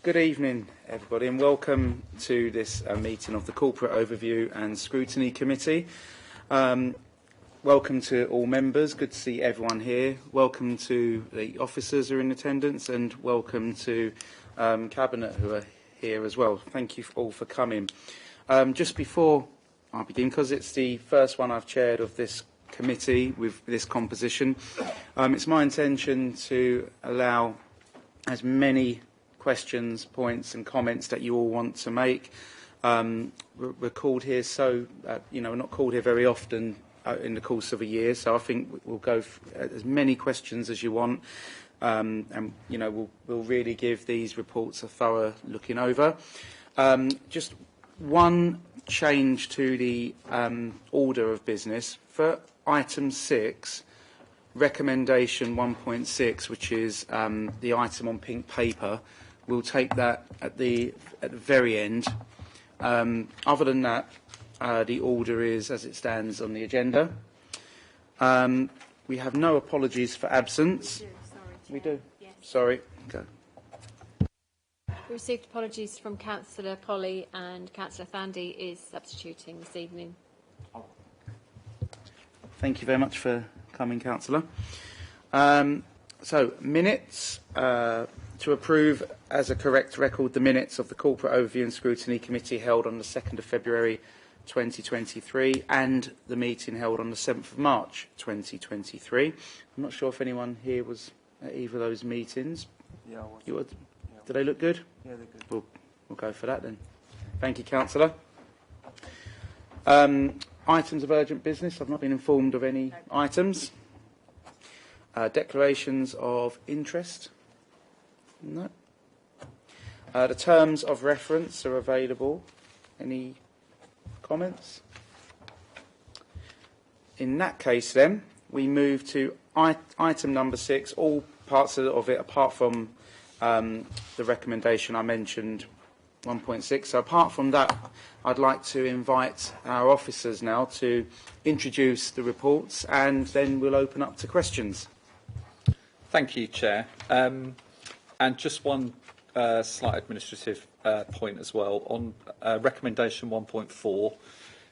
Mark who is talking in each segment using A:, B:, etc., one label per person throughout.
A: Good evening, everybody, and welcome to this meeting of the Corporate Overview and Scrutiny Committee. Welcome to all members. Good to see everyone here. Welcome to the officers who are in attendance, and welcome to Cabinet who are here as well. Thank you all for coming. Just before I begin, because it's the first one I've chaired of this committee with this composition, it's my intention to allow as many questions, points and comments that you all want to make. We're called here, so we're not called here very often in the course of a year, so I think we'll go as many questions as you want, and we'll really give these reports a thorough looking over. Just one change to the order of business for item 6. Recommendation 1.6, which is the item on pink paper. We'll take that at the very end. Other than that, the order is as it stands on the agenda. We have no apologies for absence. We do? Yes. Sorry. Go.
B: We received apologies from Councillor Polly, and Councillor Thandy is substituting this evening.
A: Thank you very much for coming, Councillor. So, minutes. To approve as a correct record the minutes of the Corporate Overview and Scrutiny Committee held on the 2nd of February 2023 and the meeting held on the 7th of March 2023. I'm not sure if anyone here was at either of those meetings.
C: Yeah, I was.
A: You were? Yeah. Did they look good?
C: Yeah, they're good.
A: We'll go for that then. Thank you, Councillor. Items of urgent business. I've not been informed of any items. Declarations of interest. No. The terms of reference are available. Any comments? In that case, then, we move to item number 6, all parts of it apart from the recommendation I mentioned, 1.6. So apart from that, I'd like to invite our officers now to introduce the reports, and then we'll open up to questions.
D: Thank you, Chair. And just one slight administrative point as well. On recommendation 1.4,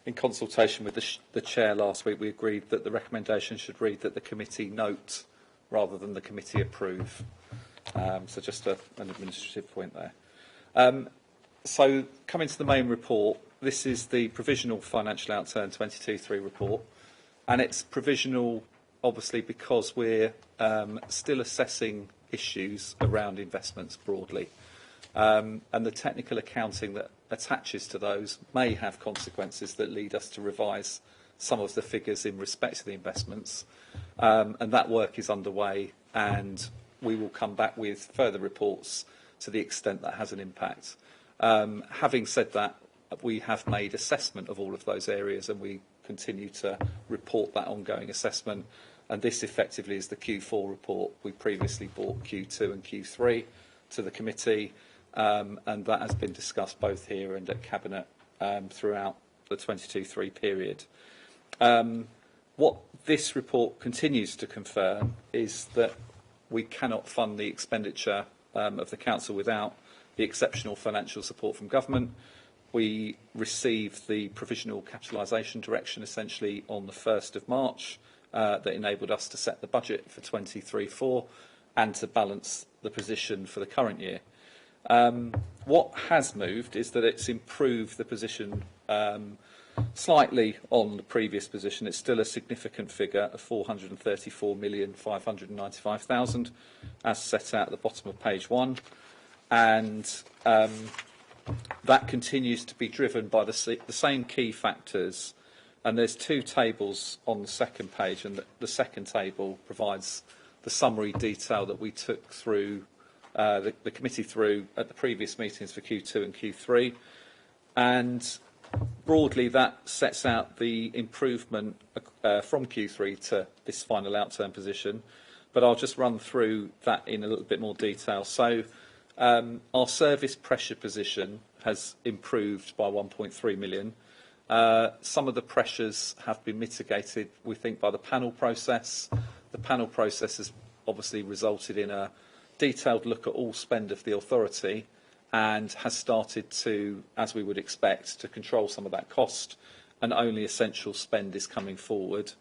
D: in consultation with the Chair last week, we agreed that the recommendation should read that the committee note rather than the committee approve. So just an administrative point there. So coming to the main report, this is the provisional financial outturn 22-3 report, and it's provisional obviously because we're still assessing issues around investments broadly, and the technical accounting that attaches to those may have consequences that lead us to revise some of the figures in respect to the investments, and that work is underway, and we will come back with further reports to the extent that has an impact. Having said that, we have made assessment of all of those areas, and we continue to report that ongoing assessment. And this effectively is the Q4 report. We previously brought Q2 and Q3 to the committee, and that has been discussed both here and at Cabinet throughout the 22-3 period. What this report continues to confirm is that we cannot fund the expenditure of the Council without the exceptional financial support from government. We received the provisional capitalisation direction essentially on the 1st of March, that enabled us to set the budget for 23-4 and to balance the position for the current year. What has moved is that it's improved the position slightly on the previous position. It's still a significant figure of 434,595,000 as set out at the bottom of page 1, and that continues to be driven by the same key factors. And there's two tables on the second page, and the second table provides the summary detail that we took through the committee through at the previous meetings for Q2 and Q3. And broadly, that sets out the improvement from Q3 to this final outturn position. But I'll just run through that in a little bit more detail. So our service pressure position has improved by 1.3 million. Some of the pressures have been mitigated, we think, by the panel process. The panel process has obviously resulted in a detailed look at all spend of the authority, and has started to, as we would expect, to control some of that cost, and only essential spend is coming forward.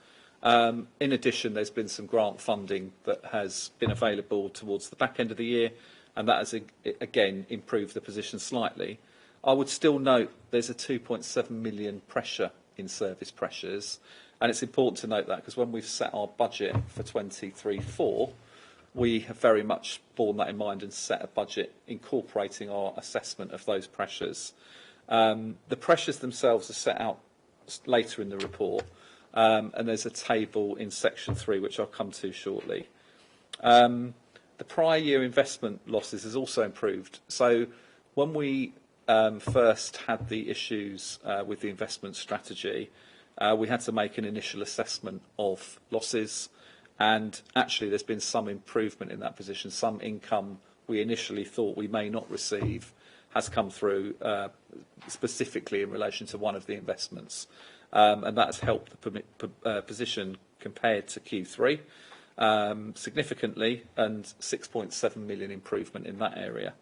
D: In addition, there's been some grant funding that has been available towards the back end of the year, and that has, again, improved the position slightly. I would still note there's a 2.7 million pressure in service pressures, and it's important to note that because when we've set our budget for 23-4, we have very much borne that in mind and set a budget incorporating our assessment of those pressures. The pressures themselves are set out later in the report, and there's a table in section 3 which I'll come to shortly. The prior year investment losses has also improved. So when we first had the issues with the investment strategy, we had to make an initial assessment of losses, and actually there's been some improvement in that position. Some income we initially thought we may not receive has come through specifically in relation to one of the investments, and that's helped the position compared to Q3 significantly, and 6.7 million improvement in that area.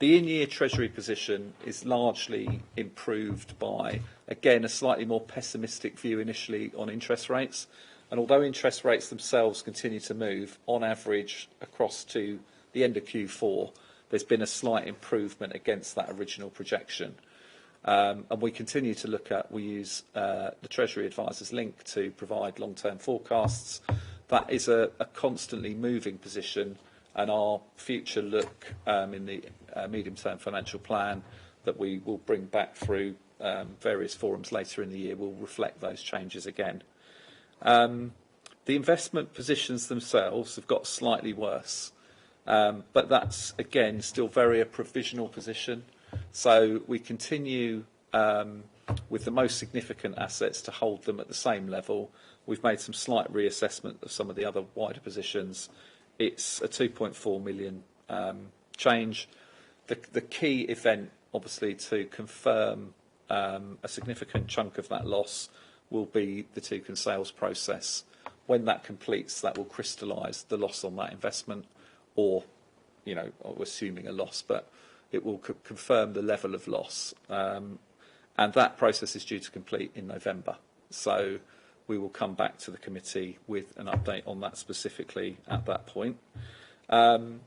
D: The in-year Treasury position is largely improved by, again, a slightly more pessimistic view initially on interest rates. And although interest rates themselves continue to move, on average across to the end of Q4, there's been a slight improvement against that original projection. And we continue to we use the Treasury Advisors link to provide long-term forecasts. That is a constantly moving position, and our future look in the medium-term financial plan that we will bring back through various forums later in the year will reflect those changes again. The investment positions themselves have got slightly worse, but that's, again, still very a provisional position. So we continue with the most significant assets to hold them at the same level. We've made some slight reassessment of some of the other wider positions. It's a 2.4 million change. The key event, obviously, to confirm a significant chunk of that loss will be the Toucan sales process. When that completes, that will crystallise the loss on that investment, or, you know, assuming a loss, but it will confirm the level of loss. And that process is due to complete in November. So we will come back to the committee with an update on that specifically at that point. And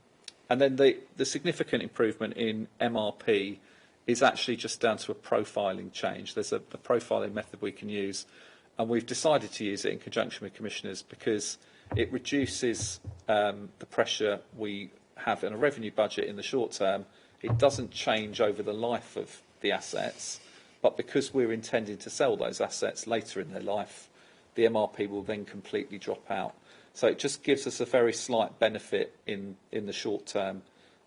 D: then the significant improvement in MRP is actually just down to a profiling change. There's a profiling method we can use, and we've decided to use it in conjunction with commissioners because it reduces the pressure we have in a revenue budget in the short term. It doesn't change over the life of the assets, but because we're intending to sell those assets later in their life, the MRP will then completely drop out. So it just gives us a very slight benefit in the short term,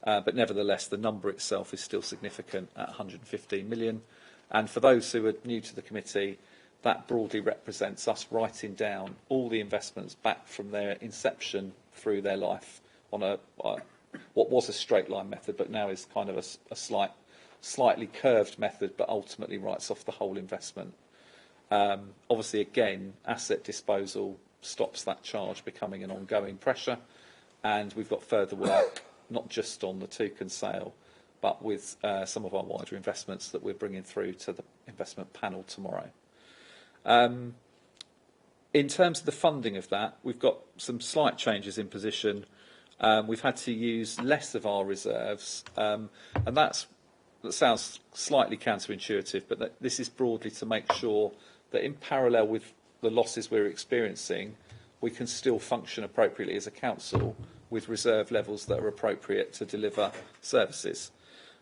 D: but nevertheless the number itself is still significant at 115 million. And for those who are new to the committee, that broadly represents us writing down all the investments back from their inception through their life on what was a straight line method, but now is kind of a slightly curved method, but ultimately writes off the whole investment. Obviously, again, asset disposal stops that charge becoming an ongoing pressure, and we've got further work, not just on the Toucan sale, but with some of our wider investments that we're bringing through to the investment panel tomorrow. In terms of the funding of that, we've got some slight changes in position. We've had to use less of our reserves, and that sounds slightly counterintuitive, but this is broadly to make sure that in parallel with the losses we're experiencing, we can still function appropriately as a council with reserve levels that are appropriate to deliver services.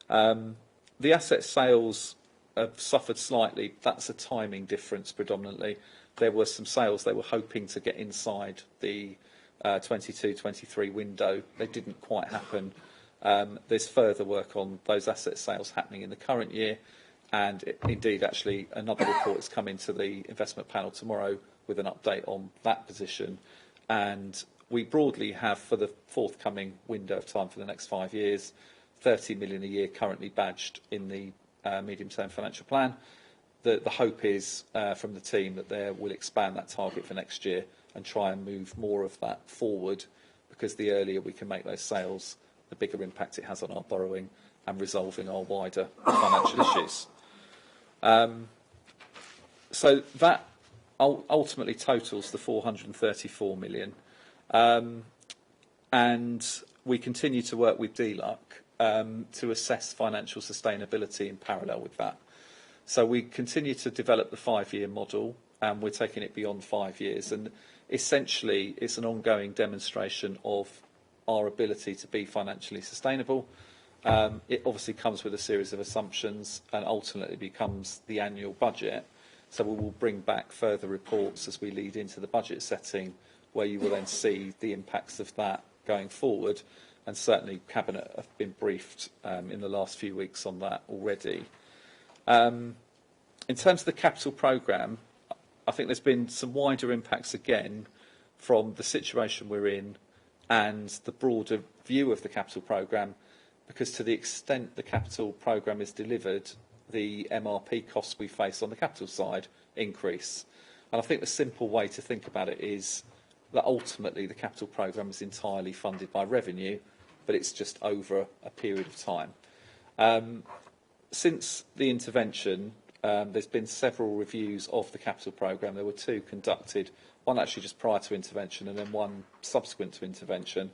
D: The asset sales have suffered slightly. That's a timing difference predominantly. There were some sales they were hoping to get inside the 22-23 window. They didn't quite happen. There's further work on those asset sales happening in the current year, and indeed actually another report is coming to the investment panel tomorrow with an update on that position. And we broadly have, for the forthcoming window of time for the next 5 years, 30 million a year currently badged in the medium-term financial plan. The hope is from the team that they will expand that target for next year and try and move more of that forward, because the earlier we can make those sales, the bigger impact it has on our borrowing and resolving our wider financial issues. So that ultimately totals the 434 million. And we continue to work with DLUC to assess financial sustainability in parallel with that. So we continue to develop the 5-year model, and we're taking it beyond 5 years. And essentially, it's an ongoing demonstration of our ability to be financially sustainable. It obviously comes with a series of assumptions and ultimately becomes the annual budget. So we will bring back further reports as we lead into the budget setting, where you will then see the impacts of that going forward. And certainly Cabinet have been briefed in the last few weeks on that already. In terms of the capital programme, I think there's been some wider impacts again from the situation we're in and the broader view of the capital programme, because to the extent the capital programme is delivered, the MRP costs we face on the capital side increase. And I think the simple way to think about it is that ultimately the capital programme is entirely funded by revenue, but it's just over a period of time. Since the intervention, there's been several reviews of the capital programme. There were 2 conducted, one actually just prior to intervention and then one subsequent to intervention.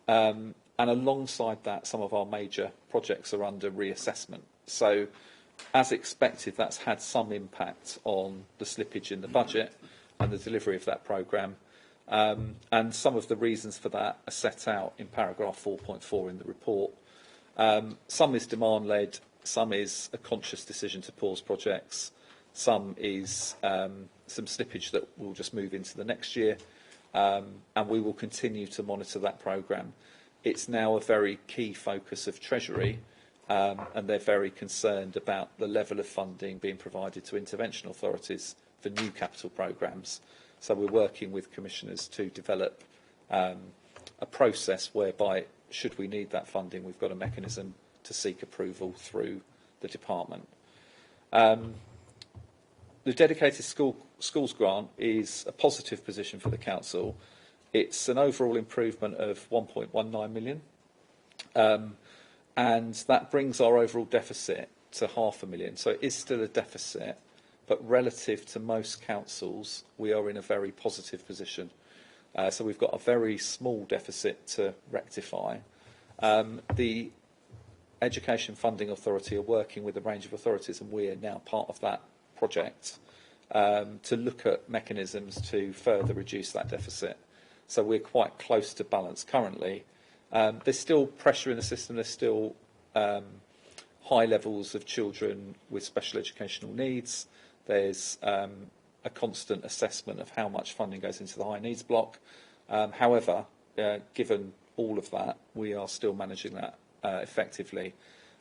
D: And alongside that, some of our major projects are under reassessment. So, as expected, that's had some impact on the slippage in the budget and the delivery of that programme. And some of the reasons for that are set out in paragraph 4.4 in the report. Some is demand-led, some is a conscious decision to pause projects, some is some slippage that will just move into the next year, and we will continue to monitor that programme. It's now a very key focus of Treasury, and they're very concerned about the level of funding being provided to intervention authorities for new capital programmes. So we're working with commissioners to develop a process whereby, should we need that funding, we've got a mechanism to seek approval through the department. The dedicated schools grant is a positive position for the council. It's an overall improvement of 1.19 million, and that brings our overall deficit to £500,000. So it is still a deficit, but relative to most councils, we are in a very positive position. So we've got a very small deficit to rectify. The Education Funding Authority are working with a range of authorities, and we are now part of that project, to look at mechanisms to further reduce that deficit. So we're quite close to balance currently. There's still pressure in the system. There's still high levels of children with special educational needs. There's a constant assessment of how much funding goes into the high needs block. However, given all of that, we are still managing that effectively.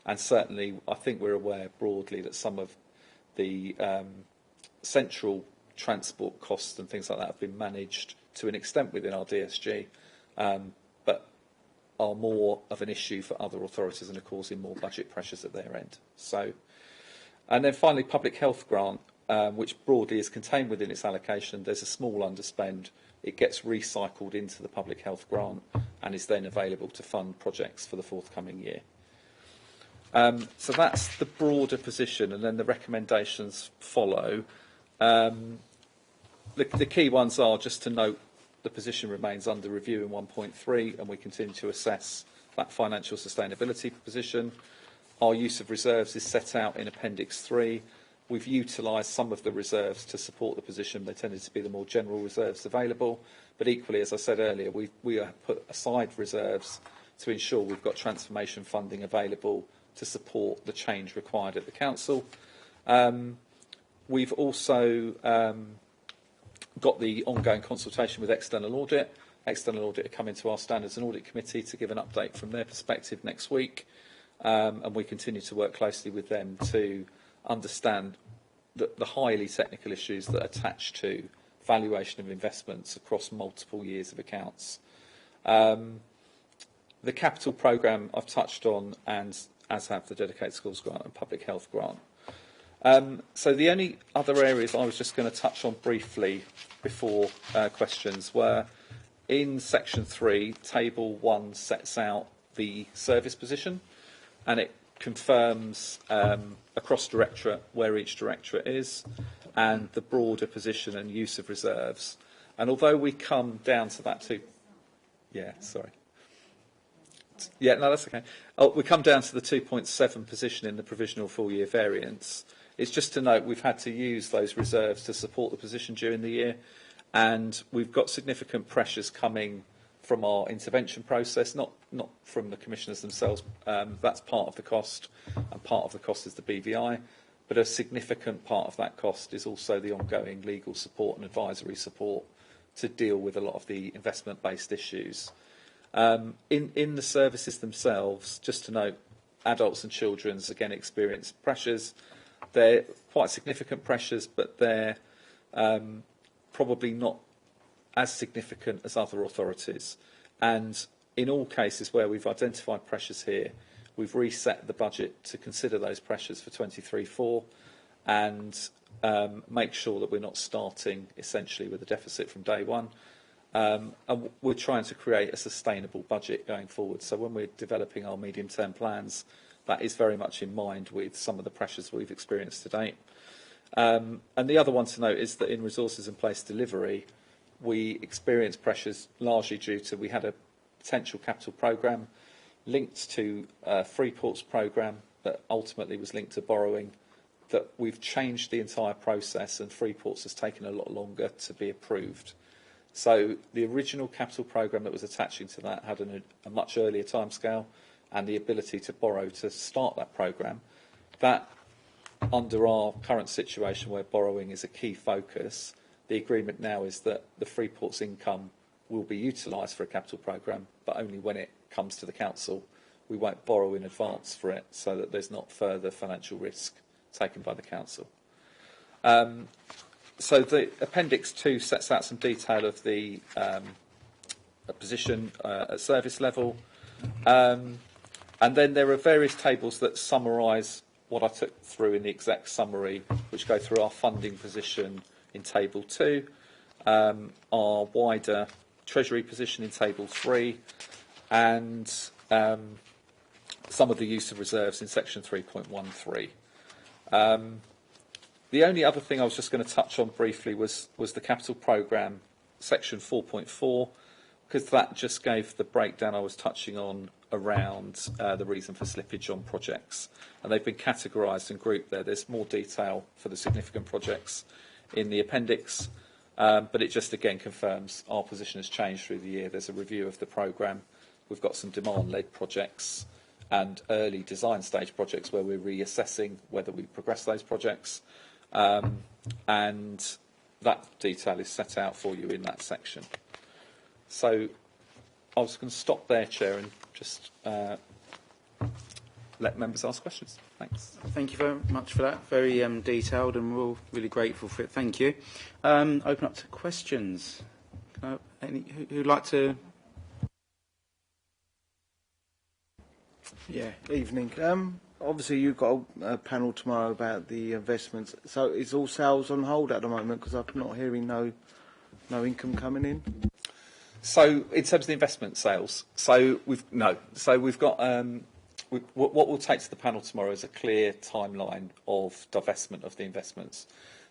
D: And certainly, I think we're aware broadly that some of the central transport costs and things like that have been managed to an extent within our DSG, but are more of an issue for other authorities and are causing more budget pressures at their end. So, and then finally, public health grant, which broadly is contained within its allocation. There's a small underspend. It gets recycled into the public health grant and is then available to fund projects for the forthcoming year. So that's the broader position, and then the recommendations follow. The key ones are just to note the position remains under review in 1.3, and we continue to assess that financial sustainability position. Our use of reserves is set out in Appendix 3. We've utilised some of the reserves to support the position. They tended to be the more general reserves available. But equally, as I said earlier, we have put aside reserves to ensure we've got transformation funding available to support the change required at the council. We've also got the ongoing consultation with external audit. External audit are coming to our Standards and Audit Committee to give an update from their perspective next week. And we continue to work closely with them to understand the highly technical issues that attach to valuation of investments across multiple years of accounts. The capital programme I've touched on, and as have the dedicated schools grant and public health grant. So the only other areas I was just going to touch on briefly before questions were in section 3, table 1 sets out the service position, and it confirms across directorate where each directorate is and the broader position and use of reserves. And although we come down to that too, that's okay. We come down to the 2.7 position in the provisional full-year variance. It's just to note we've had to use those reserves to support the position during the year, and we've got significant pressures coming from our intervention process, not from the commissioners themselves. That's part of the cost, and part of the cost is the BVI, but a significant part of that cost is also the ongoing legal support and advisory support to deal with a lot of the investment-based issues. In the services themselves, just to note, adults and children's again experience pressures. They're quite significant pressures, but they're probably not as significant as other authorities. And in all cases where we've identified pressures here, we've reset the budget to consider those pressures for 23-4 and make sure that we're not starting essentially with a deficit from day one. And we're trying to create a sustainable budget going forward. So when we're developing our medium-term plans, that is very much in mind with some of the pressures we've experienced to date. And the other one to note is that in resources and place delivery, we experienced pressures largely due to we had a potential capital programme linked to Freeport's programme that ultimately was linked to borrowing, that we've changed the entire process and Freeport's has taken a lot longer to be approved. So the original capital programme that was attaching to that had a much earlier timescale and the ability to borrow to start that programme. That, under our current situation where borrowing is a key focus, the agreement now is that the Freeport's income will be utilised for a capital programme, but only when it comes to the council. We won't borrow in advance for it so that there's not further financial risk taken by the council. So the Appendix 2 sets out some detail of the position at service level. And then there are various tables that summarise what I took through in the exec summary, which go through our funding position in Table 2, our wider Treasury position in Table 3, and some of the use of reserves in Section 3.13. The only other thing I was just going to touch on briefly was the capital programme, Section 4.4, because that just gave the breakdown I was touching on around the reason for slippage on projects. And they've been categorised and grouped there. There's more detail for the significant projects in the appendix, but it just again confirms our position has changed through the year. There's a review of the programme. We've got some demand-led projects and early design stage projects where we're reassessing whether we progress those projects. And that detail is set out for you in that section. So I was going to stop there, Chair, and just let members ask questions. Thanks.
A: Thank you very much for that. Very detailed, and we're all really grateful for it. Thank you. Open up to questions. Who'd like to?
C: Yeah, evening. Obviously, you've got a panel tomorrow about the investments. So is all sales on hold at the moment? Because I'm not hearing no income coming in.
D: So in terms of the investment sales, we've got what we'll take to the panel tomorrow is a clear timeline of divestment of the investments.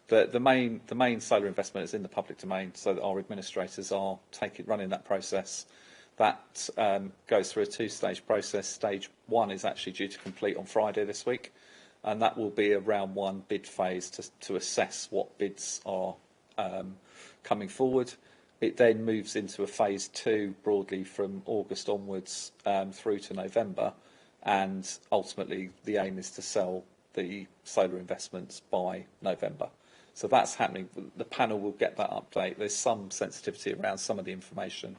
D: The main solar investment is in the public domain, so that our administrators are running that process. That goes through a two-stage process. Stage 1 is actually due to complete on Friday this week, and that will be a round 1 bid phase to assess what bids are coming forward. It then moves into a phase 2 broadly from August onwards through to November, and ultimately the aim is to sell the solar investments by November. So that's happening. The panel will get that update. There's some sensitivity around some of the information,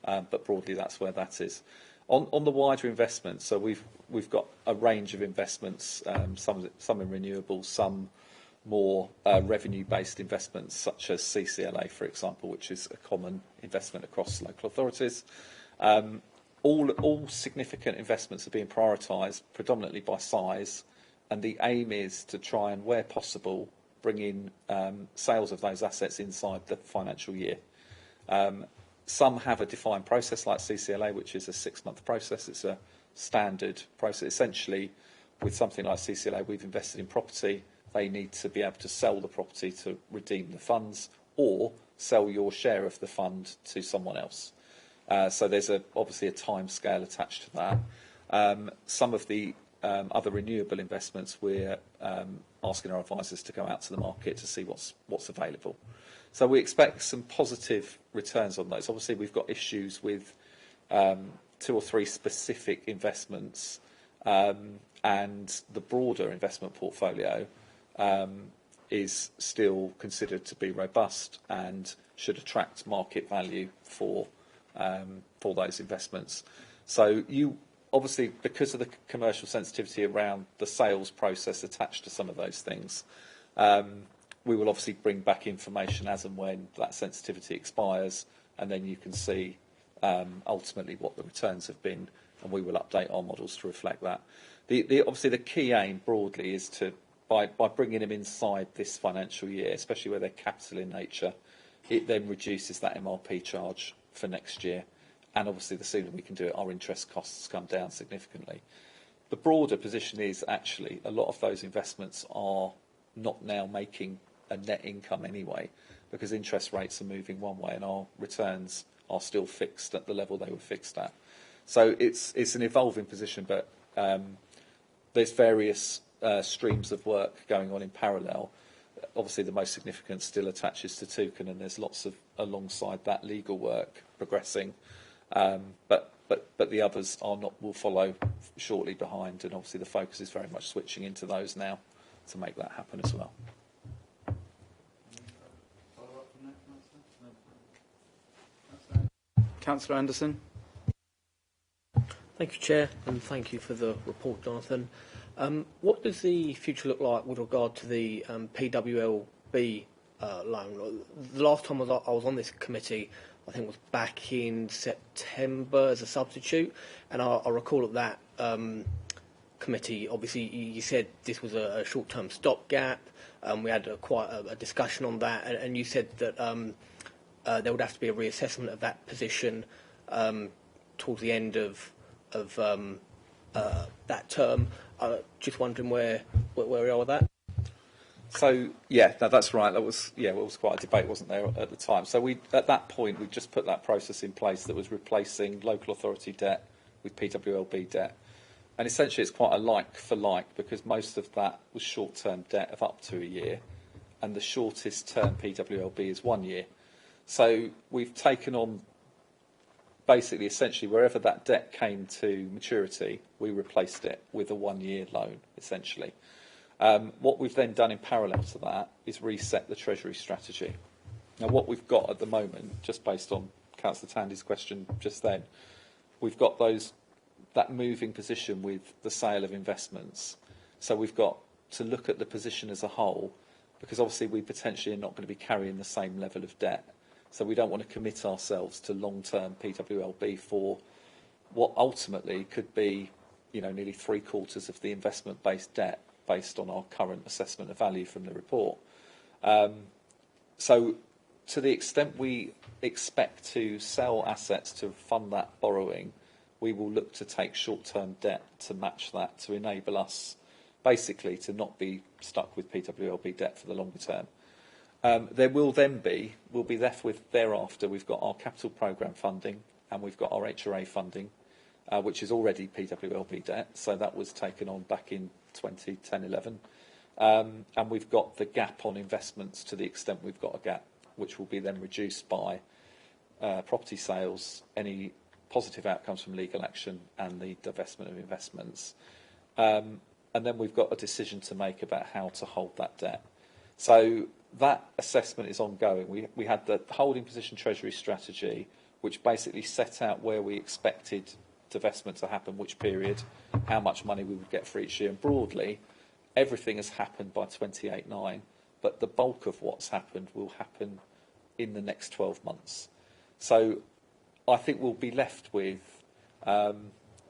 D: but broadly that's where that is. On the wider investments, so we've got a range of investments, some in renewables, some more revenue-based investments, such as CCLA, for example, which is a common investment across local authorities. All significant investments are being prioritised predominantly by size, and the aim is to try and, where possible, bring in sales of those assets inside the financial year. Some have a defined process like CCLA, which is a 6-month process. It's a standard process. Essentially, with something like CCLA, we've invested in property. They need to be able to sell the property to redeem the funds or sell your share of the fund to someone else. So there's obviously a time scale attached to that. Some of the other renewable investments, we're asking our advisors to go out to the market to see what's available. So we expect some positive returns on those. Obviously, we've got issues with 2 or 3 specific investments, and the broader investment portfolio is still considered to be robust and should attract market value for those investments. So you obviously, because of the commercial sensitivity around the sales process attached to some of those things, we will obviously bring back information as and when that sensitivity expires, and then you can see ultimately what the returns have been, and we will update our models to reflect that. Obviously, the key aim broadly is to, by bringing them inside this financial year, especially where they're capital in nature, it then reduces that MRP charge for next year. And obviously, the sooner we can do it, our interest costs come down significantly. The broader position is actually a lot of those investments are not now making a net income anyway, because interest rates are moving one way and our returns are still fixed at the level they were fixed at. So it's an evolving position, but there's various streams of work going on in parallel. Obviously, the most significant still attaches to Toucan, and there's lots of, alongside that, legal work progressing. But the others will follow shortly behind, and obviously the focus is very much switching into those now to make that happen as well.
A: Councillor Anderson.
E: Thank you, Chair, and thank you for the report, Jonathan. What does the future look like with regard to the PWLB loan? The last time I was on this committee, I think it was back in September as a substitute, and I recall at that committee, obviously you said this was a short-term stopgap. We had quite a discussion on that, and you said that there would have to be a reassessment of that position towards the end of that term. Just wondering where we are with that.
D: So yeah, no, that's right. That was it was quite a debate, wasn't there, at the time? So at that point we just put that process in place that was replacing local authority debt with PWLB debt, and essentially it's quite a like for like, because most of that was short-term debt of up to a year, and the shortest term PWLB is 1 year. So we've taken on basically essentially wherever that debt came to maturity, we replaced it with a 1-year loan essentially. What we've then done in parallel to that is reset the Treasury strategy. Now, what we've got at the moment, just based on Councillor Tandy's question just then, we've got that moving position with the sale of investments. So we've got to look at the position as a whole, because obviously we potentially are not going to be carrying the same level of debt. So we don't want to commit ourselves to long-term PWLB for what ultimately could be, nearly 3/4 of the investment-based debt, based on our current assessment of value from the report. So to the extent we expect to sell assets to fund that borrowing, we will look to take short-term debt to match that, to enable us basically to not be stuck with PWLB debt for the longer term. We'll be left with thereafter, we've got our capital programme funding and we've got our HRA funding, which is already PWLB debt, so that was taken on back in 2010-11, and we've got the gap on investments to the extent we've got a gap, which will be then reduced by property sales, any positive outcomes from legal action and the divestment of investments, and then we've got a decision to make about how to hold that debt. So that assessment is ongoing. We had the holding position Treasury strategy, which basically set out where we expected divestment to happen, which period, how much money we would get for each year. And broadly, everything has happened by 28/9, but the bulk of what's happened will happen in the next 12 months. So I think we'll be left with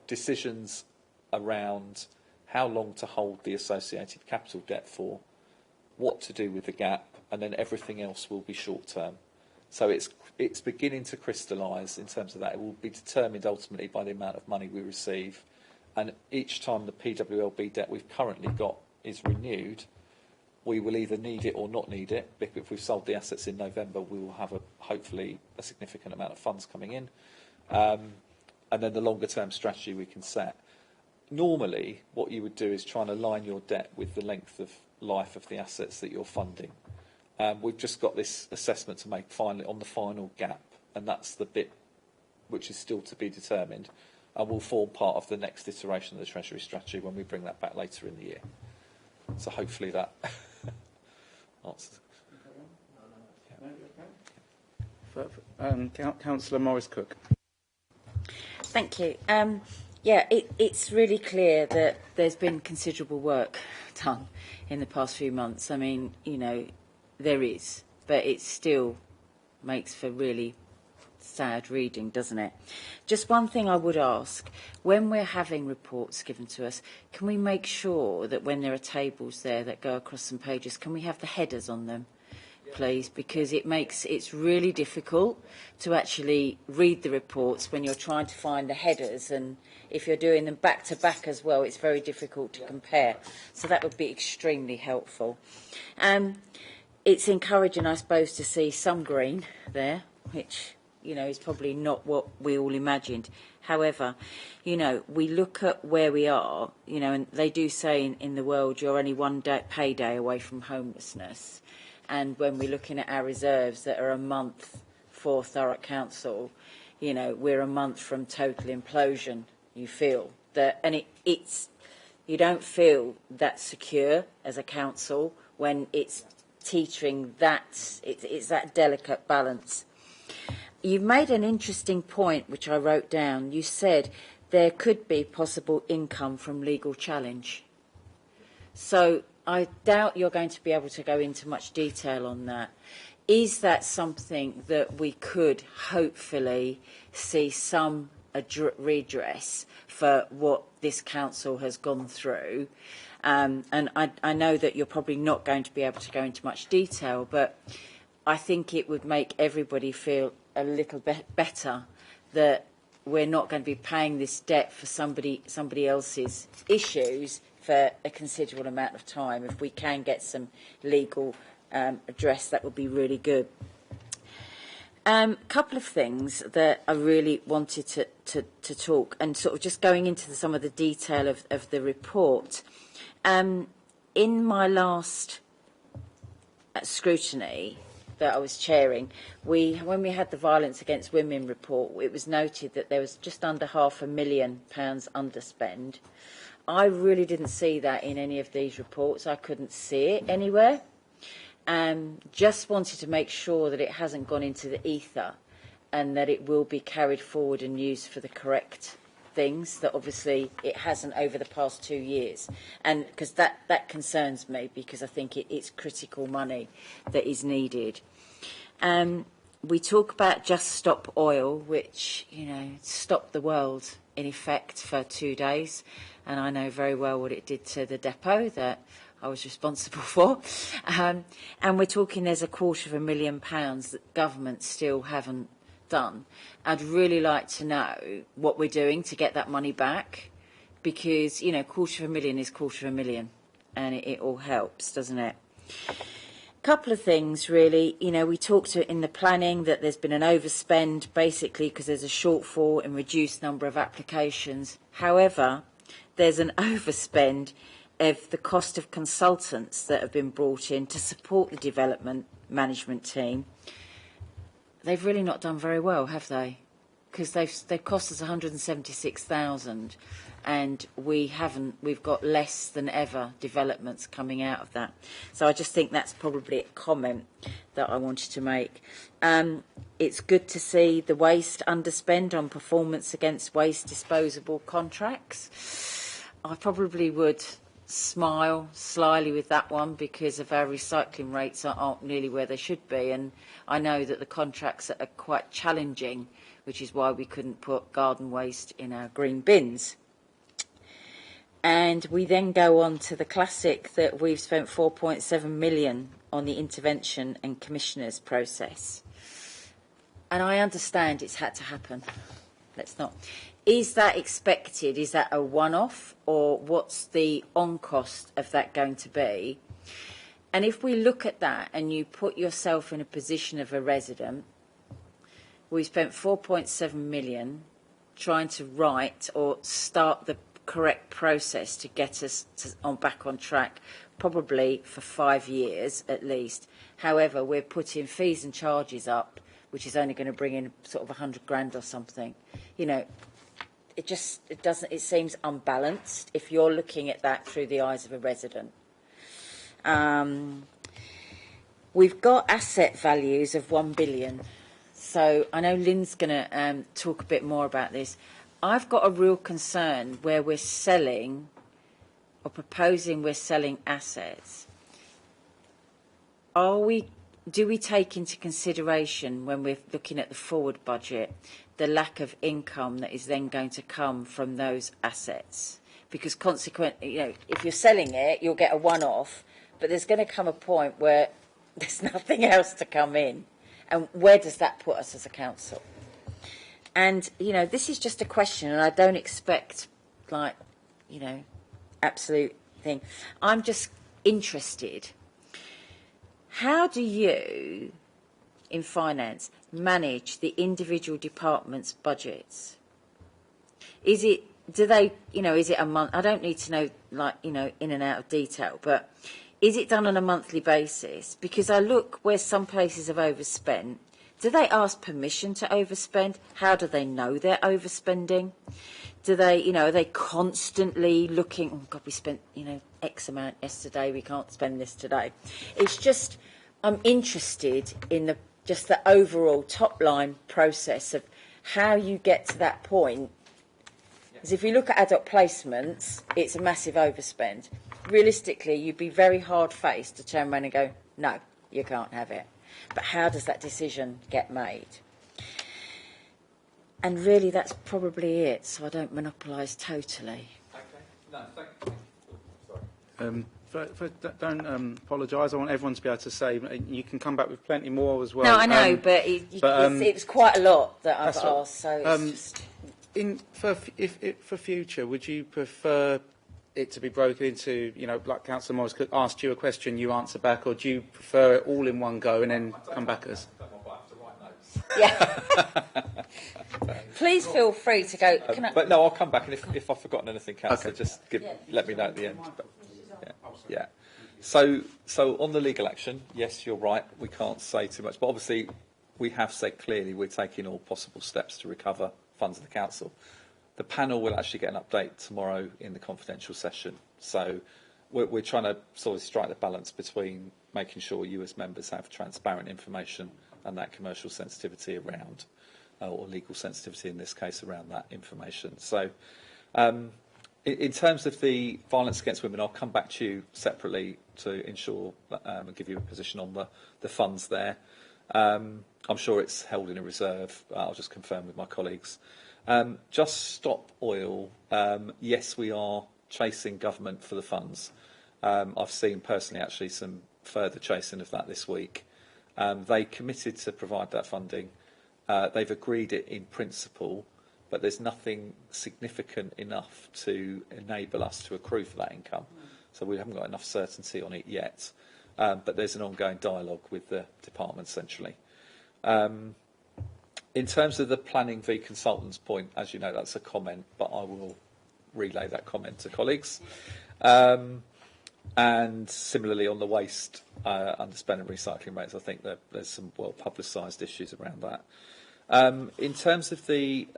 D: decisions around how long to hold the associated capital debt for, what to do with the gap, and then everything else will be short term. So it's beginning to crystallise in terms of that. It will be determined ultimately by the amount of money we receive. And each time the PWLB debt we've currently got is renewed, we will either need it or not need it. If we've sold the assets in November, we will have hopefully a significant amount of funds coming in. And then the longer term strategy we can set. Normally, what you would do is try and align your debt with the length of life of the assets that you're funding. We've just got this assessment to make finally on the final gap, and that's the bit which is still to be determined, and will form part of the next iteration of the Treasury strategy when we bring that back later in the year. So hopefully that answers.
A: Councillor Morris-Cook.
F: Thank you. It's really clear that there's been considerable work done in the past few months. I mean, there is, but it still makes for really sad reading, doesn't it? Just one thing I would ask, when we're having reports given to us, can we make sure that when there are tables there that go across some pages, can we have the headers on them, please? Because it's really difficult to actually read the reports when you're trying to find the headers, and if you're doing them back to back as well, it's very difficult to compare. So that would be extremely helpful. It's encouraging, I suppose, to see some green there, which is probably not what we all imagined. However, we look at where we are, and they do say in the world you're only one payday away from homelessness. And when we're looking at our reserves that are a month for Thurrock Council, we're a month from total implosion. You feel that, and it's you don't feel that secure as a council when it's teetering that it's that delicate balance. You've made an interesting point, which I wrote down. You said there could be possible income from legal challenge. So I doubt you're going to be able to go into much detail on that. Is that something that we could hopefully see some redress for what this council has gone through? And I know that you're probably not going to be able to go into much detail, but I think it would make everybody feel a little bit better that we're not going to be paying this debt for somebody else's issues for a considerable amount of time. If we can get some legal address, that would be really good. Couple of things that I really wanted to talk, and sort of just going into some of the detail of the report. In my last scrutiny that I was chairing, when we had the Violence Against Women report, it was noted that there was just under £500,000 underspend. I really didn't see that in any of these reports. I couldn't see it anywhere. Just wanted to make sure that it hasn't gone into the ether and that it will be carried forward and used for the correct things, that obviously it hasn't over the past 2 years. And because that concerns me, because I think it's critical money that is needed. We talk about Just Stop Oil, which, stopped the world in effect for 2 days. And I know very well what it did to the depot that I was responsible for. And we're talking there's £250,000 that government still haven't done. I'd really like to know what we're doing to get that money back, because, £250,000 is £250,000, and it all helps, doesn't it? Couple of things, really. We talked in the planning that there's been an overspend, basically because there's a shortfall and reduced number of applications. However, there's an overspend of the cost of consultants that have been brought in to support the development management team. They've really not done very well, have they? Because they've cost us £176,000, and we've got less than ever developments coming out of that. So I just think that's probably a comment that I wanted to make. It's good to see the waste underspend on performance against waste disposable contracts. I probably would smile slyly with that one, because of our recycling rates aren't nearly where they should be, and I know that the contracts are quite challenging, which is why we couldn't put garden waste in our green bins. And we then go on to the classic that we've spent £4.7 million on the intervention and commissioners process. and I understand it's had to happen. Let's not. Is that expected? Is that a one-off, or what's the on-cost of that going to be? And if we look at that and you put yourself in a position of a resident, we spent 4.7 million trying to write or start the correct process to get us back on track, probably for 5 years at least. However, we're putting fees and charges up, which is only going to bring in sort of 100 grand or something. You know, it seems unbalanced if you're looking at that through the eyes of a resident. We've got asset values of 1 billion. So I know Lynn's going to talk a bit more about this. I've got a real concern where we're selling or proposing we're selling assets. Do we take into consideration when we're looking at the forward budget the lack of income that is then going to come from those assets? Because consequently, you know, if you're selling it, you'll get a one-off, but there's going to come a point where there's nothing else to come in. And where does that put us as a council? And, you know, this is just a question, and I don't expect, like, you know, absolute thing. I'm just interested. How do you, in finance, manage the individual departments' budgets? Is it a month? I don't need to know, like, you know, in and out of detail, but is it done on a monthly basis? Because I look where some places have overspent. Do they ask permission to overspend? How do they know they're overspending? Do they, you know, are they constantly looking, oh God, we spent, you know, X amount yesterday, we can't spend this today. It's just, I'm interested in the overall top line process of how you get to that point. Because if you look at adult placements, it's a massive overspend. Realistically, you'd be very hard-faced to turn around and go, no, you can't have it. But how does that decision get made? And really, that's probably it, so I don't monopolise totally.
D: Okay. No, thank you. Sorry.
A: Don't apologise. I want everyone to be able to say. You can come back with plenty more as well.
F: No, I know, but it was quite a lot that I've asked, so it's just...
A: For future, would you prefer it to be broken into, you know, like Councillor Morris asked you a question, you answer back, or do you prefer it all in one go and then come back as...
F: Yeah. Please feel free to go.
D: But no, I'll come back, and if I've forgotten anything, Councillor, just let me know at the end. But, yeah. So on the legal action, yes, you're right. We can't say too much, but obviously we have said clearly we're taking all possible steps to recover funds of the council. The panel will actually get an update tomorrow in the confidential session. So we're trying to sort of strike the balance between making sure you as members have transparent information and that commercial sensitivity around, or legal sensitivity in this case, around that information. So in terms of the violence against women, I'll come back to you separately to ensure and give you a position on the funds there. I'm sure it's held in a reserve. I'll just confirm with my colleagues. Just Stop Oil. Yes, we are chasing government for the funds. I've seen personally actually some further chasing of that this week. They committed to provide that funding. They've agreed it in principle, but there's nothing significant enough to enable us to accrue for that income. So we haven't got enough certainty on it yet. But there's an ongoing dialogue with the department essentially. In terms of the planning v consultants point, as you know, that's a comment, but I will relay that comment to colleagues. And similarly on the waste underspend and recycling rates, I think that there's some well publicised issues around that. In terms of the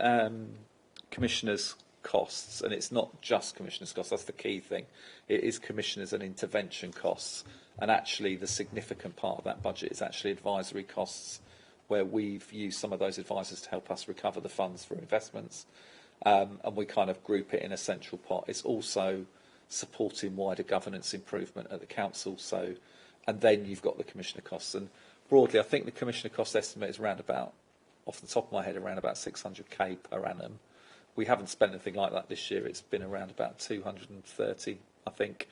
D: commissioners' costs, and it's not just commissioners' costs, that's the key thing. It is commissioners and intervention costs, and actually the significant part of that budget is actually advisory costs, where we've used some of those advisors to help us recover the funds for investments, and we kind of group it in a central pot. It's also supporting wider governance improvement at the council. So, and then you've got the commissioner costs. And broadly, I think the commissioner cost estimate is around about, off the top of my head, around about 600k per annum. We haven't spent anything like that this year. It's been around about 230, I think.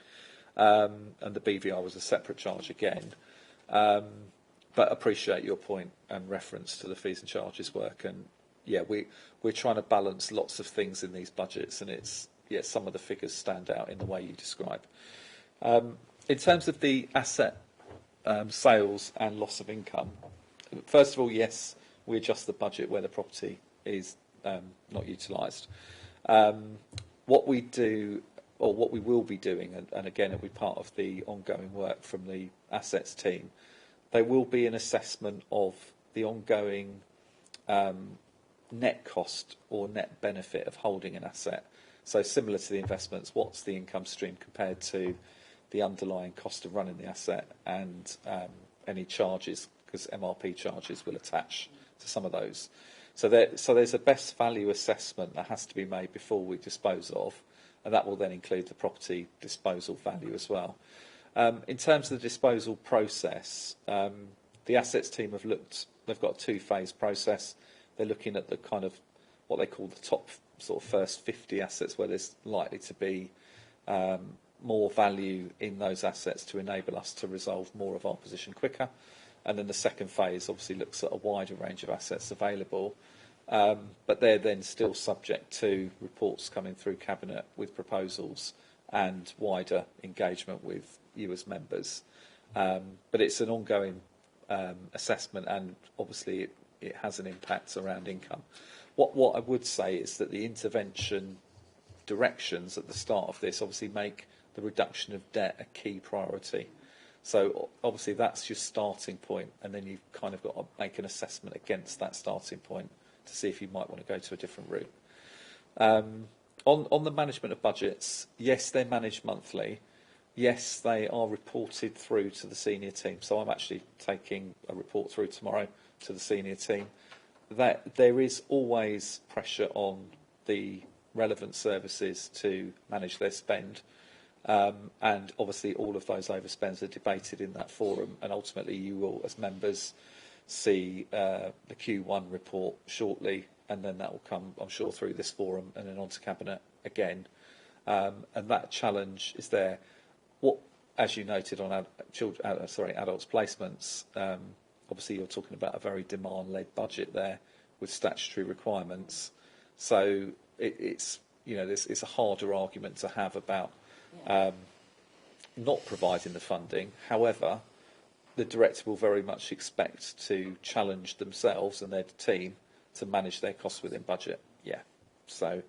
D: And the BVR was a separate charge again. but appreciate your point and reference to the fees and charges work. And yeah, we're trying to balance lots of things in these budgets, and it's some of the figures stand out in the way you describe. In terms of the asset sales and loss of income, first of all, yes, we adjust the budget where the property is not utilised. What we do, or what we will be doing, and again, it'll be part of the ongoing work from the assets team, there will be an assessment of the ongoing net cost or net benefit of holding an asset. So similar to the investments, what's the income stream compared to the underlying cost of running the asset, and any charges, because MRP charges will attach to some of those. So there's a best value assessment that has to be made before we dispose of, and that will then include the property disposal value as well. In terms of the disposal process, the assets team they've got a two-phase process. They're looking at the kind of what they call the top sort of first 50 assets where there's likely to be more value in those assets to enable us to resolve more of our position quicker. And then the second phase obviously looks at a wider range of assets available, but they're then still subject to reports coming through Cabinet with proposals and wider engagement with you as members. But it's an ongoing assessment, and obviously it has an impact around income. What I would say is that the intervention directions at the start of this obviously make the reduction of debt a key priority. So obviously that's your starting point, and then you've kind of got to make an assessment against that starting point to see if you might want to go to a different route. On the management of budgets, yes, they're managed monthly. Yes, they are reported through to the senior team. So I'm actually taking a report through tomorrow to the senior team. That there is always pressure on the relevant services to manage their spend. And obviously all of those overspends are debated in that forum, and ultimately you will, as members, see the Q1 report shortly, and then that will come, I'm sure, through this forum and then on to Cabinet again. And that challenge is there. What, as you noted on adults placements, obviously you're talking about a very demand-led budget there with statutory requirements. So it's a harder argument to have about not providing the funding. However, the director will very much expect to challenge themselves and their team to manage their costs within budget. Yeah. So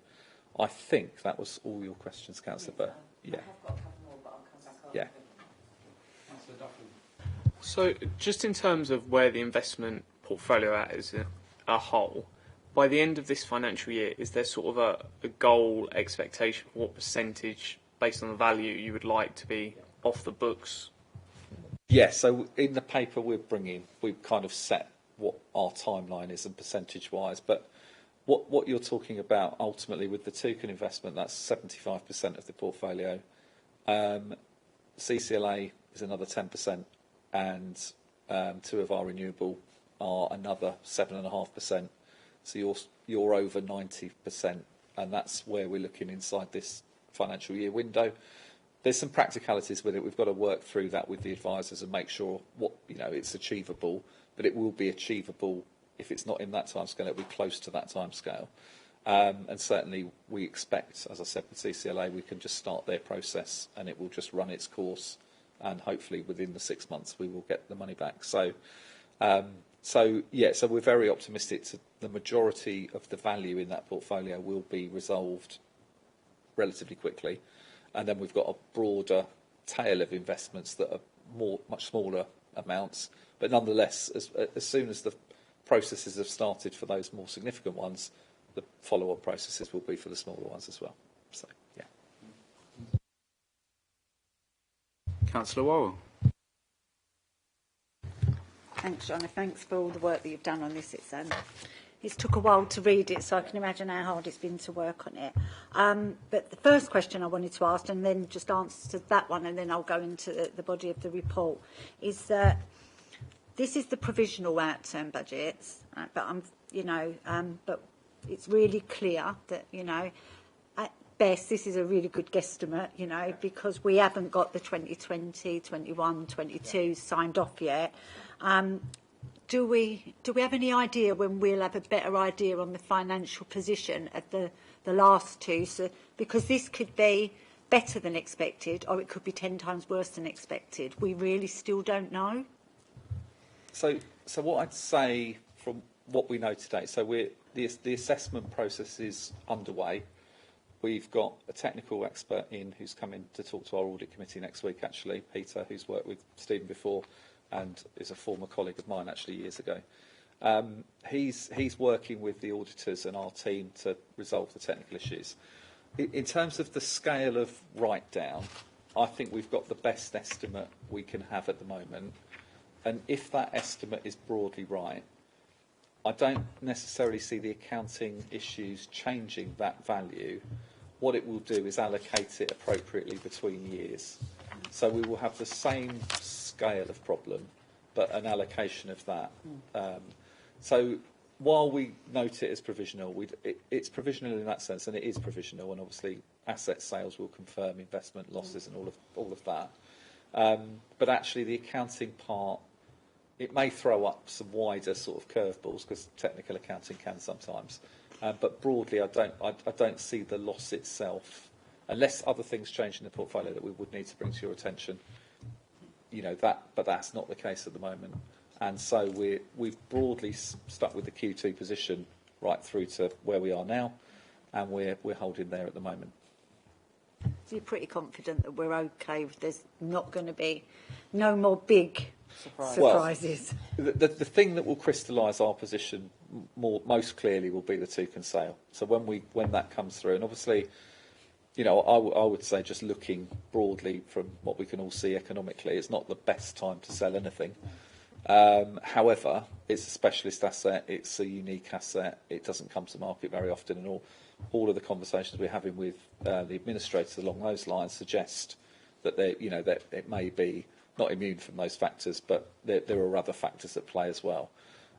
D: I think that was all your questions, Councillor. But yeah. Yeah.
G: So just in terms of where the investment portfolio at as a whole, by the end of this financial year, is there sort of a goal expectation for what percentage, based on the value, you would like to be off the books?
D: Yeah, so in the paper we've kind of set what our timeline is and percentage-wise, but what you're talking about ultimately with the Toucan investment, that's 75% of the portfolio. CCLA is another 10%, and two of our renewable are another 7.5%. So you're over 90%, and that's where we're looking inside this financial year window. There's some practicalities with it. We've got to work through that with the advisors and make sure it's achievable, but it will be achievable. If it's not in that timescale, it'll be close to that timescale. And certainly we expect, as I said, with CCLA, we can just start their process and it will just run its course, and hopefully within the 6 months we will get the money back. So we're very optimistic. The majority of the value in that portfolio will be resolved relatively quickly, and then we've got a broader tail of investments that are much smaller amounts, but nonetheless, as soon as the processes have started for those more significant ones, the follow-on processes will be for the smaller ones as well. So, yeah.
A: Councillor Worrell.
H: Thanks, John. Thanks for all the work that you've done on this. It's took a while to read it, so I can imagine how hard it's been to work on it. But the first question I wanted to ask, and then just answer to that one, and then I'll go into the body of the report, is that this is the provisional out-term budgets, but but it's really clear that best, this is a really good guesstimate, you know, because we haven't got the 2020, 21, 22 signed off yet. Do we have any idea when we'll have a better idea on the financial position at the last two? So, because this could be better than expected, or it could be 10 times worse than expected. We really still don't know.
D: So what I'd say from what we know today, so the assessment process is underway. We've got a technical expert in who's coming to talk to our audit committee next week, actually, Peter, who's worked with Stephen before and is a former colleague of mine, actually, years ago. He's working with the auditors and our team to resolve the technical issues. In terms of the scale of write-down, I think we've got the best estimate we can have at the moment. And if that estimate is broadly right, I don't necessarily see the accounting issues changing that value. What it will do is allocate it appropriately between years. So we will have the same scale of problem, but an allocation of that. So while we note it as provisional, it's provisional in that sense, and it is provisional, and obviously asset sales will confirm investment losses and all of that. But actually the accounting part, it may throw up some wider sort of curveballs because technical accounting can sometimes. But broadly, I don't see the loss itself, unless other things change in the portfolio that we would need to bring to your attention. You know that, but that's not the case at the moment. And so we've broadly stuck with the Q2 position right through to where we are now, and we're holding there at the moment.
H: So you're pretty confident that we're okay. There's not going to be no more big surprises.
D: Well, the thing that will crystallise our position most clearly will be the Toucan sale. So when that comes through, and obviously, you know, I would say just looking broadly from what we can all see economically, it's not the best time to sell anything. However, it's a specialist asset, it's a unique asset, it doesn't come to market very often, and all of the conversations we're having with the administrators along those lines suggest that that it may be not immune from those factors, but there are other factors at play as well.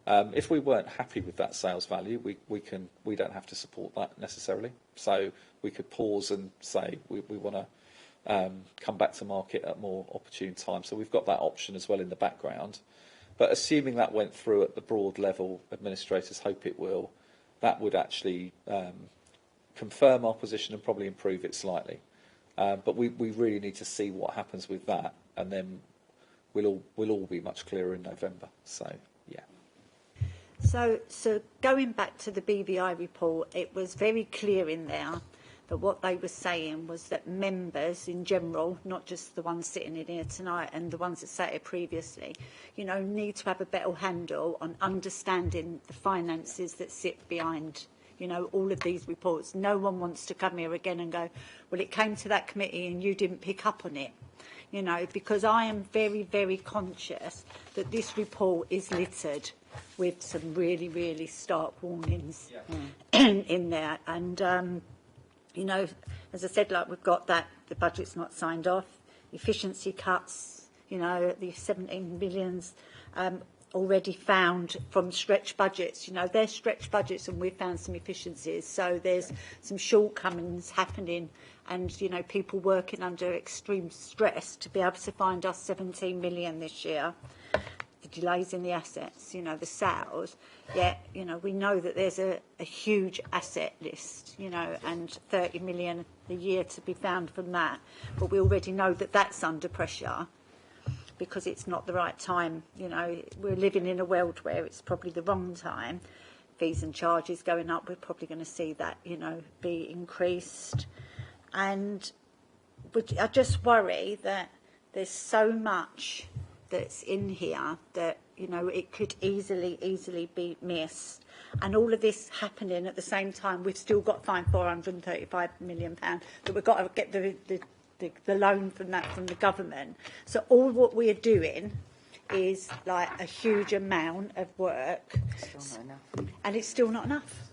D: If we weren't happy with that sales value, we don't have to support that necessarily. So we could pause and say we want to come back to market at a more opportune time. So we've got that option as well in the background. But assuming that went through at the broad level, administrators hope it will, that would actually confirm our position and probably improve it slightly. But we really need to see what happens with that, and then we'll all be much clearer in November. So, yeah.
H: So going back to the BVI report, it was very clear in there that what they were saying was that members in general, not just the ones sitting in here tonight and the ones that sat here previously, you know, need to have a better handle on understanding the finances that sit behind, you know, all of these reports. No one wants to come here again and go, well, it came to that committee and you didn't pick up on it. You know, because I am very, very conscious that this report is littered with some really, really stark warnings in there. And, you know, as I said, like we've got that, the budget's not signed off, efficiency cuts, you know, the 17 millions already found from stretched budgets. You know, they're stretched budgets and we've found some efficiencies. So there's some shortcomings happening and, you know, people working under extreme stress to be able to find us 17 million this year. The delays in the assets, you know, the sales, yet, you know, we know that there's a huge asset list, you know, and 30 million a year to be found from that. But we already know that that's under pressure because it's not the right time. You know, we're living in a world where it's probably the wrong time. Fees and charges going up, we're probably going to see that, you know, be increased. And I just worry that there's so much that's in here that, you know, it could easily be missed. And all of this happening at the same time, we've still got to find £435 million that we've got to get the loan from the government. So all what we're doing is like a huge amount of work.
F: Still not enough.
H: And it's still not enough.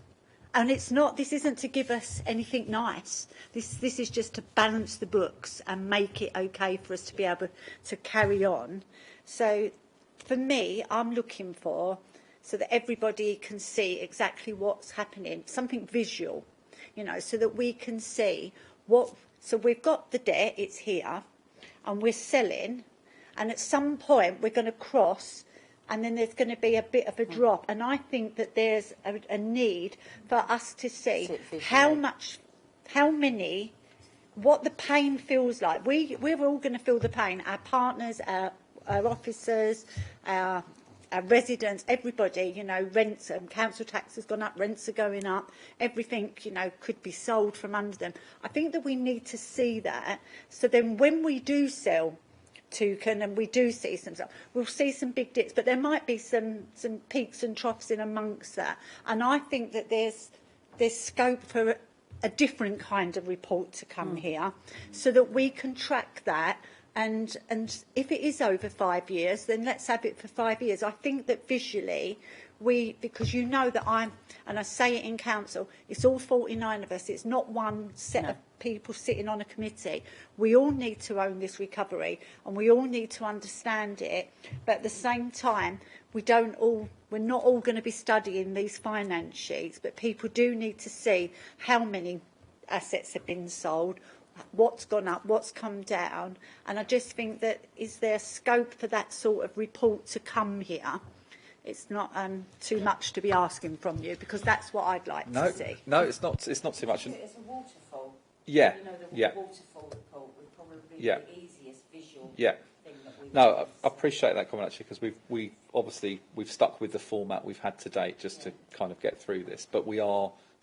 H: And it's not, this isn't to give us anything nice. This is just to balance the books and make it okay for us to be able to carry on. So for me, I'm looking for, so that everybody can see exactly what's happening, something visual. you know, so that we can see what. So we've got the debt; it's here, and we're selling, and at some point we're going to cross. And then there's going to be a bit of a drop. And I think that there's a need for us to see how many, what the pain feels like. We're all going to feel the pain. Our partners, our officers, our residents, everybody, you know, rents and council tax has gone up, rents are going up, everything, you know, could be sold from under them. I think that we need to see that. So then when we do sell Toucan and we do see some stuff, we'll see some big dips, but there might be some peaks and troughs in amongst that. And I think that there's scope for a different kind of report to come here, so that we can track that. And if it is over 5 years, then let's have it for 5 years. I think that visually, because you know that and I say it in council, it's all 49 of us. It's not one set of people sitting on a committee. We all need to own this recovery, and we all need to understand it. But at the same time, we're not all going to be studying these finance sheets, but people do need to see how many assets have been sold, what's gone up, what's come down. And I just think that is there scope for that sort of report to come here? It's not too much to be asking from you, because that's what I'd like to see.
D: No, it's not. It's not too much.
F: It's a waterfall.
D: Yeah.
F: You know, the
D: yeah.
F: waterfall report would probably be
D: Yeah.
F: the easiest visual
D: Yeah.
F: thing that we
D: No,
F: use.
D: I appreciate that comment actually, because we've stuck with the format we've had to date just to kind of get through this. But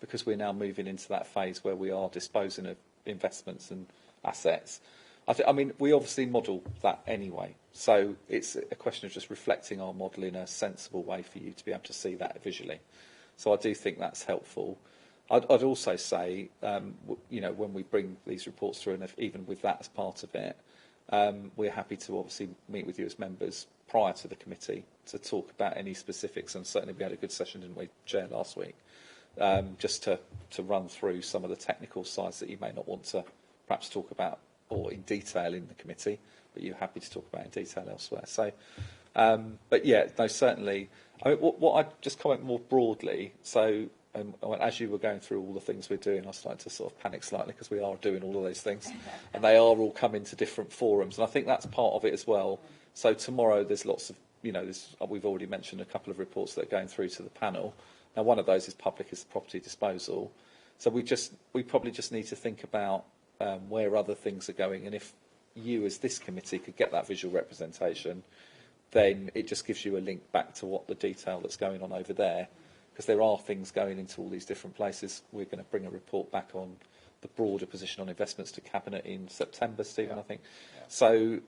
D: because we're now moving into that phase where we are disposing of investments and assets. I mean, we obviously model that anyway, so it's a question of just reflecting our model in a sensible way for you to be able to see that visually. So I do think that's helpful. I'd also say, you know, when we bring these reports through, and even with that as part of it, we're happy to obviously meet with you as members prior to the committee to talk about any specifics. And certainly we had a good session, didn't we, Chair, last week, just to run through some of the technical sides that you may not want to perhaps talk about or in detail in the committee, but you're happy to talk about in detail elsewhere. So, but yeah, no, certainly. I mean, what I'd just comment more broadly. So, as you were going through all the things we're doing, I started to sort of panic slightly, because we are doing all of those things, and they are all coming to different forums, and I think that's part of it as well. So tomorrow there's lots of, you know, we've already mentioned a couple of reports that are going through to the panel. Now, one of those is public, is the property disposal. So we probably just need to think about where other things are going, and if you as this committee could get that visual representation, then it just gives you a link back to what the detail that's going on over there, because there are things going into all these different places. We're going to bring a report back on the broader position on investments to Cabinet in September, Stephen, I think. Yeah. So,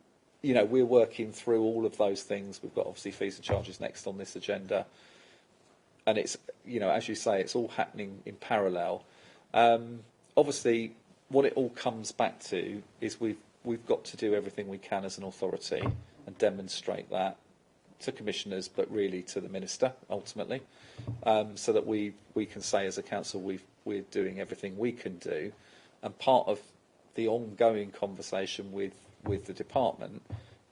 D: you know, we're working through all of those things. We've got obviously fees and charges next on this agenda, and it's, you know, as you say, it's all happening in parallel. Obviously, what it all comes back to is we've got to do everything we can as an authority and demonstrate that to commissioners, but really to the minister ultimately, so that we can say as a council we're doing everything we can do. And part of the ongoing conversation with the department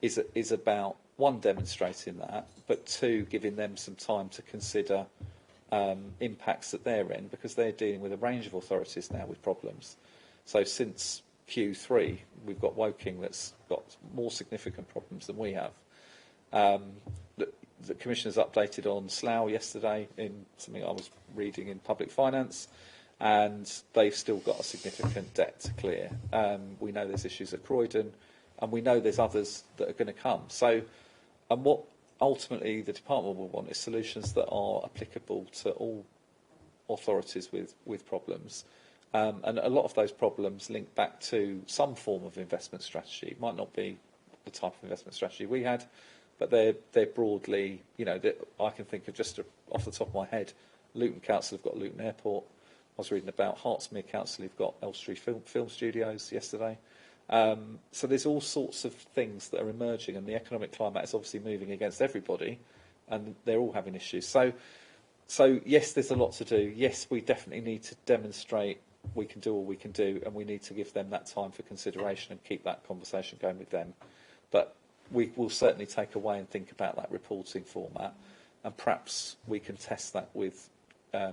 D: is about, one, demonstrating that, but two, giving them some time to consider impacts at their end, because they're dealing with a range of authorities now with problems. So since Q3, we've got Woking that's got more significant problems than we have. The Commissioner's updated on Slough yesterday in something I was reading in Public Finance, and they've still got a significant debt to clear. We know there's issues at Croydon, and we know there's others that are going to come. So, and what ultimately the department will want is solutions that are applicable to all authorities with problems. And a lot of those problems link back to some form of investment strategy. It might not be the type of investment strategy we had, but they're broadly, you know, I can think of just off the top of my head, Luton Council have got Luton Airport. I was reading about Hertsmere Council who've got Elstree Film Studios yesterday. So there's all sorts of things that are emerging, and the economic climate is obviously moving against everybody, and they're all having issues. So yes, there's a lot to do. Yes, we definitely need to demonstrate we can do all we can do, and we need to give them that time for consideration and keep that conversation going with them. But we will certainly take away and think about that reporting format, and perhaps we can test that with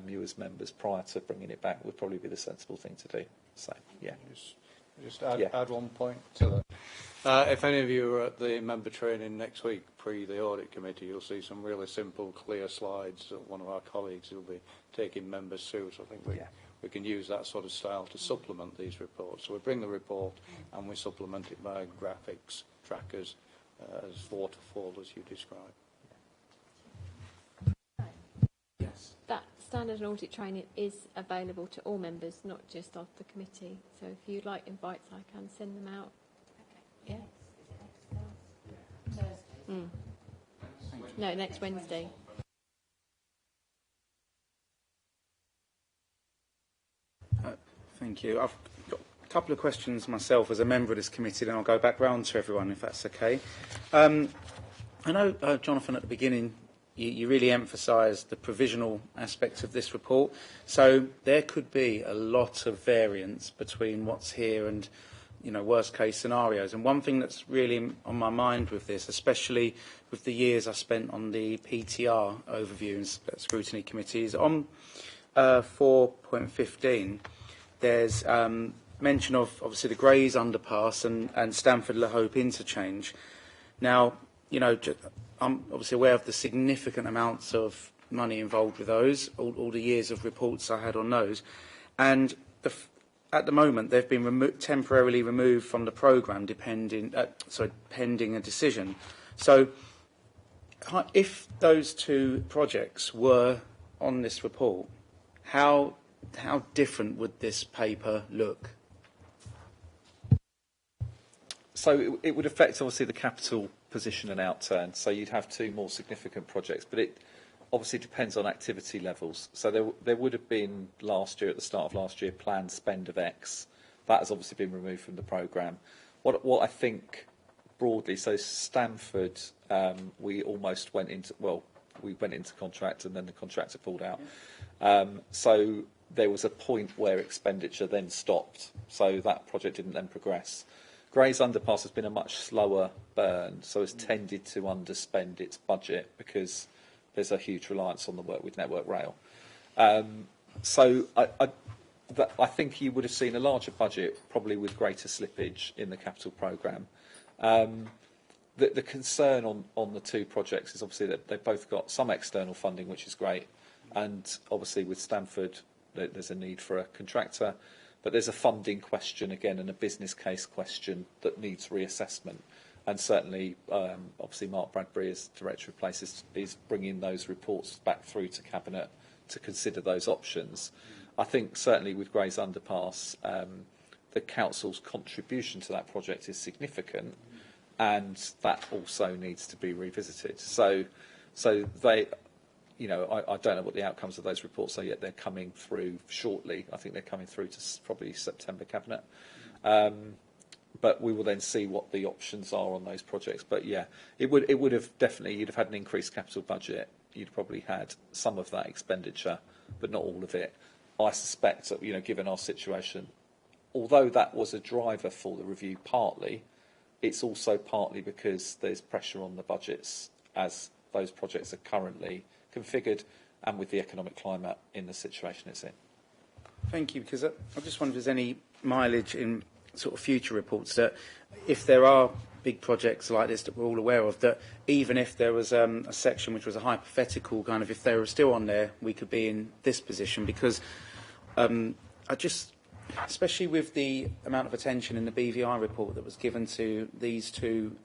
D: you as members prior to bringing it back would probably be the sensible thing to do. So, yeah.
I: Just add one point to that. If any of you are at the member training next week, pre the audit committee, you'll see some really simple, clear slides that one of our colleagues will be taking members through. So I think we can use that sort of style to supplement these reports. So we bring the report and we supplement it by graphics, trackers, as waterfall as you described.
A: Yes.
B: That standard and audit training is available to all members, not just of the committee. So if you'd like invites, I can send them out. Yeah. No, next Wednesday.
A: Thank you. I've got a couple of questions myself as a member of this committee, then I'll go back round to everyone if that's okay. I know, Jonathan, at the beginning you really emphasised the provisional aspect of this report. So there could be a lot of variance between what's here and, you know, worst case scenarios. And one thing that's really on my mind with this, especially with the years I spent on the PTR overview and scrutiny committees, on 4.15, there's mention of obviously the Grays underpass and Stamford Le Hope interchange. Now, you know, I'm obviously aware of the significant amounts of money involved with those, all the years of reports I had on those. And at the moment, they've been temporarily removed from the programme pending a decision. So if those two projects were on this report, how different would this paper look?
D: So it would affect, obviously, the capital position and outturn. So you'd have two more significant projects, but it obviously depends on activity levels. So there would have been last year, at the start of last year, planned spend of X. That has obviously been removed from the programme. What I think broadly, so Stamford, we almost went into, we went into contract and then the contractor pulled out. So there was a point where expenditure then stopped. So that project didn't then progress. Grays Underpass has been a much slower burn, so it's tended to underspend its budget because there's a huge reliance on the work with Network Rail. So I think you would have seen a larger budget, probably with greater slippage in the capital programme. The concern on the two projects is obviously that they've both got some external funding, which is great, and obviously with Stamford there's a need for a contractor. But there's a funding question, again, and a business case question that needs reassessment. And certainly, obviously, Mark Bradbury, as Director of Places, is bringing those reports back through to Cabinet to consider those options. I think certainly with Grays Underpass, the Council's contribution to that project is significant, and that also needs to be revisited. So they... You know, I don't know what the outcomes of those reports are yet. They're coming through shortly. I think they're coming through to probably September Cabinet. But we will then see what the options are on those projects. But yeah, it would have definitely, you'd have had an increased capital budget. You'd probably had some of that expenditure, but not all of it. I suspect that, you know, given our situation, although that was a driver for the review partly, it's also partly because there's pressure on the budgets as those projects are currently configured and with the economic climate in the situation it's in.
A: Thank you, because I just wonder if there's any mileage in sort of future reports that if there are big projects like this that we're all aware of, that even if there was a section which was a hypothetical kind of, if they were still on there, we could be in this position, because I just, especially with the amount of attention in the BVI report that was given to these two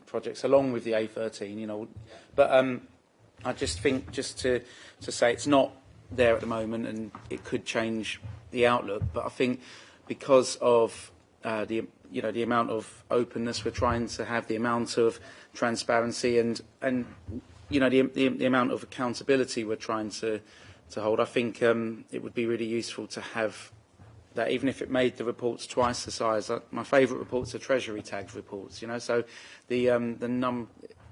A: projects, along with the A13, you know, but I just think, just to say it's not there at the moment and it could change the outlook, but I think because of the amount of openness we're trying to have, the amount of transparency and you know, the amount of accountability we're trying to hold, I think it would be really useful to have that, even if it made the reports twice the size. My favourite reports are Treasury tagged reports, you know, so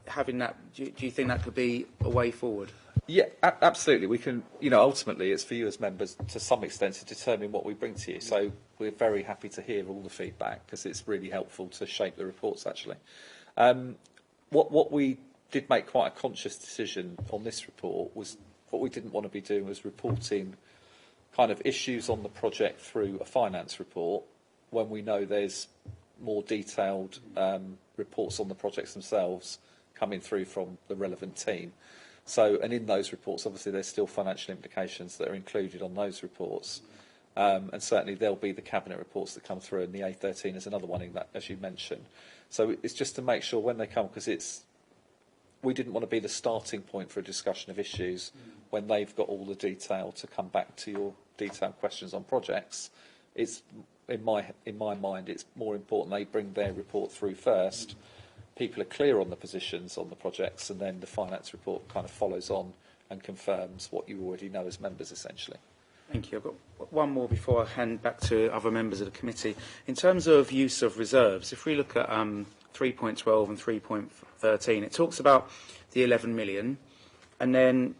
A: having that, do you think that could be a way forward?
D: Yeah, absolutely. We can, you know, ultimately it's for you as members to some extent to determine what we bring to you. So we're very happy to hear all the feedback because it's really helpful to shape the reports, actually. What we did make quite a conscious decision on this report was what we didn't want to be doing was reporting kind of issues on the project through a finance report when we know there's more detailed reports on the projects themselves coming through from the relevant team. So, and in those reports, obviously, there's still financial implications that are included on those reports. And certainly there'll be the cabinet reports that come through, and the A13 is another one in that, as you mentioned. So it's just to make sure when they come, because we didn't want to be the starting point for a discussion of issues when they've got all the detail to come back to your detailed questions on projects. It's in my mind, it's more important they bring their report through first. People are clear on the positions on the projects, and then the finance report kind of follows on and confirms what you already know as members, essentially.
A: Thank you. I've got one more before I hand back to other members of the committee. In terms of use of reserves, if we look at 3.12 and 3.13, it talks about the 11 million, and then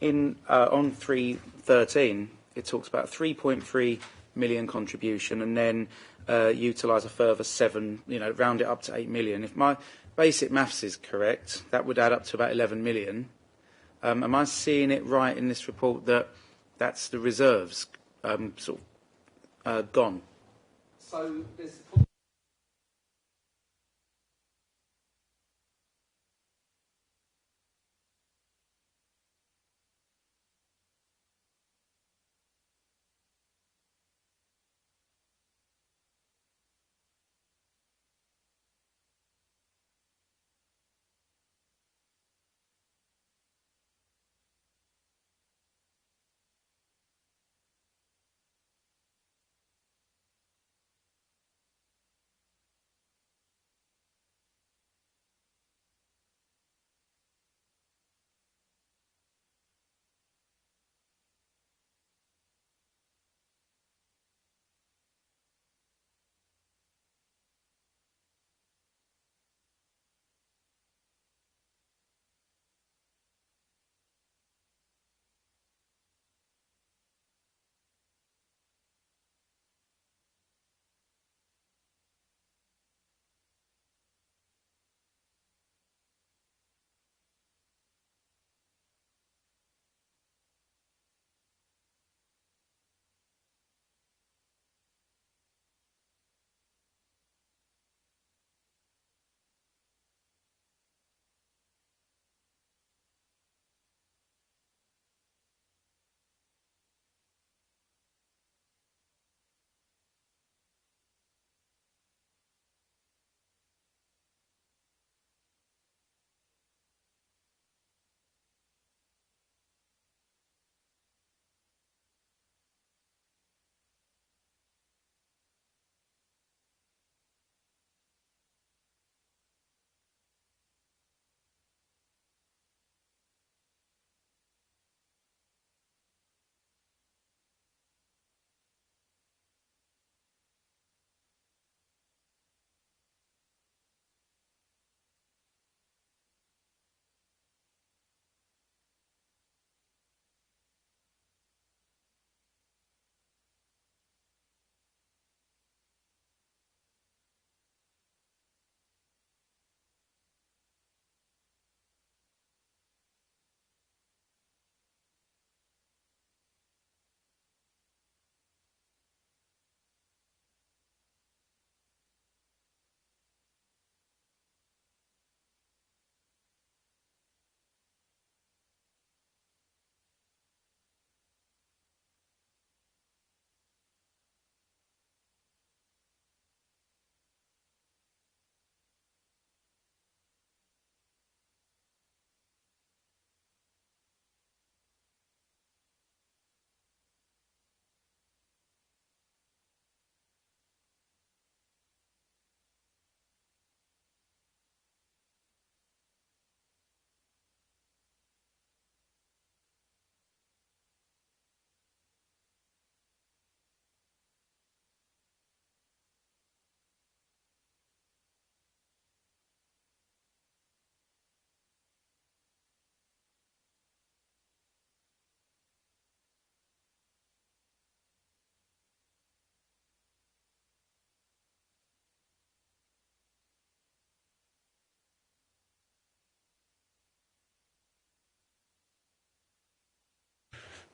A: on 3.13 it talks about 3.3 million contribution, and then utilise a further 7, round it up to 8 million. If my basic maths is correct, that would add up to about 11 million. Am I seeing it right in this report that that's the reserves gone?
D: So there's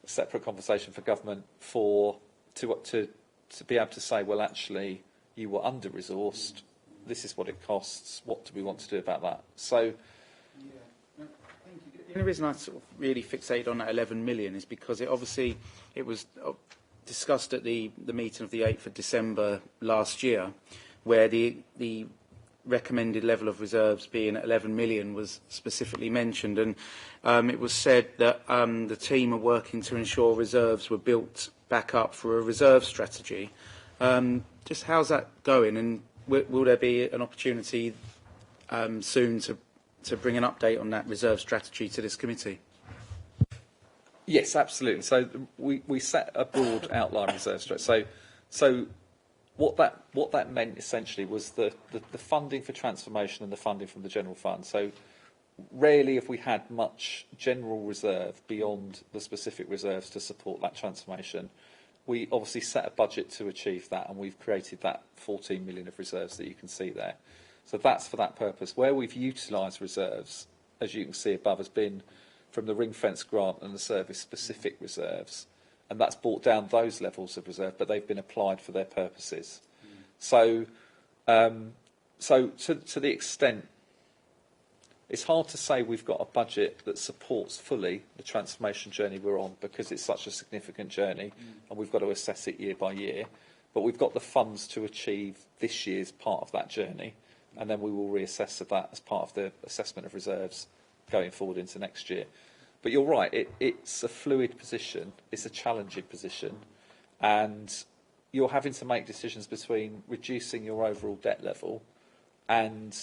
D: separate conversation for government to be able to say, well, actually, you were under-resourced. This is what it costs. What do we want to do about that? So.
A: The only reason I sort of really fixated on that 11 million is because it was discussed at the meeting of the 8th of December last year, where the recommended level of reserves being at 11 million was specifically mentioned, and it was said that the team are working to ensure reserves were built back up for a reserve strategy. Just how's that going, and will there be an opportunity soon to bring an update on that reserve strategy to this committee?
D: Yes, absolutely. So we set a broad outline reserve strategy. So what that meant essentially was the funding for transformation and the funding from the general fund. So rarely have we had much general reserve beyond the specific reserves to support that transformation. We obviously set a budget to achieve that, and we've created that 14 million of reserves that you can see there. So that's for that purpose. Where we've utilised reserves, as you can see above, has been from the ring-fence grant and the service-specific reserves, and that's brought down those levels of reserve, but they've been applied for their purposes. So to the extent, it's hard to say we've got a budget that supports fully the transformation journey we're on, because it's such a significant journey, and we've got to assess it year by year. But we've got the funds to achieve this year's part of that journey, and then we will reassess that as part of the assessment of reserves going forward into next year. But you're right, it's a fluid position, it's a challenging position, and you're having to make decisions between reducing your overall debt level and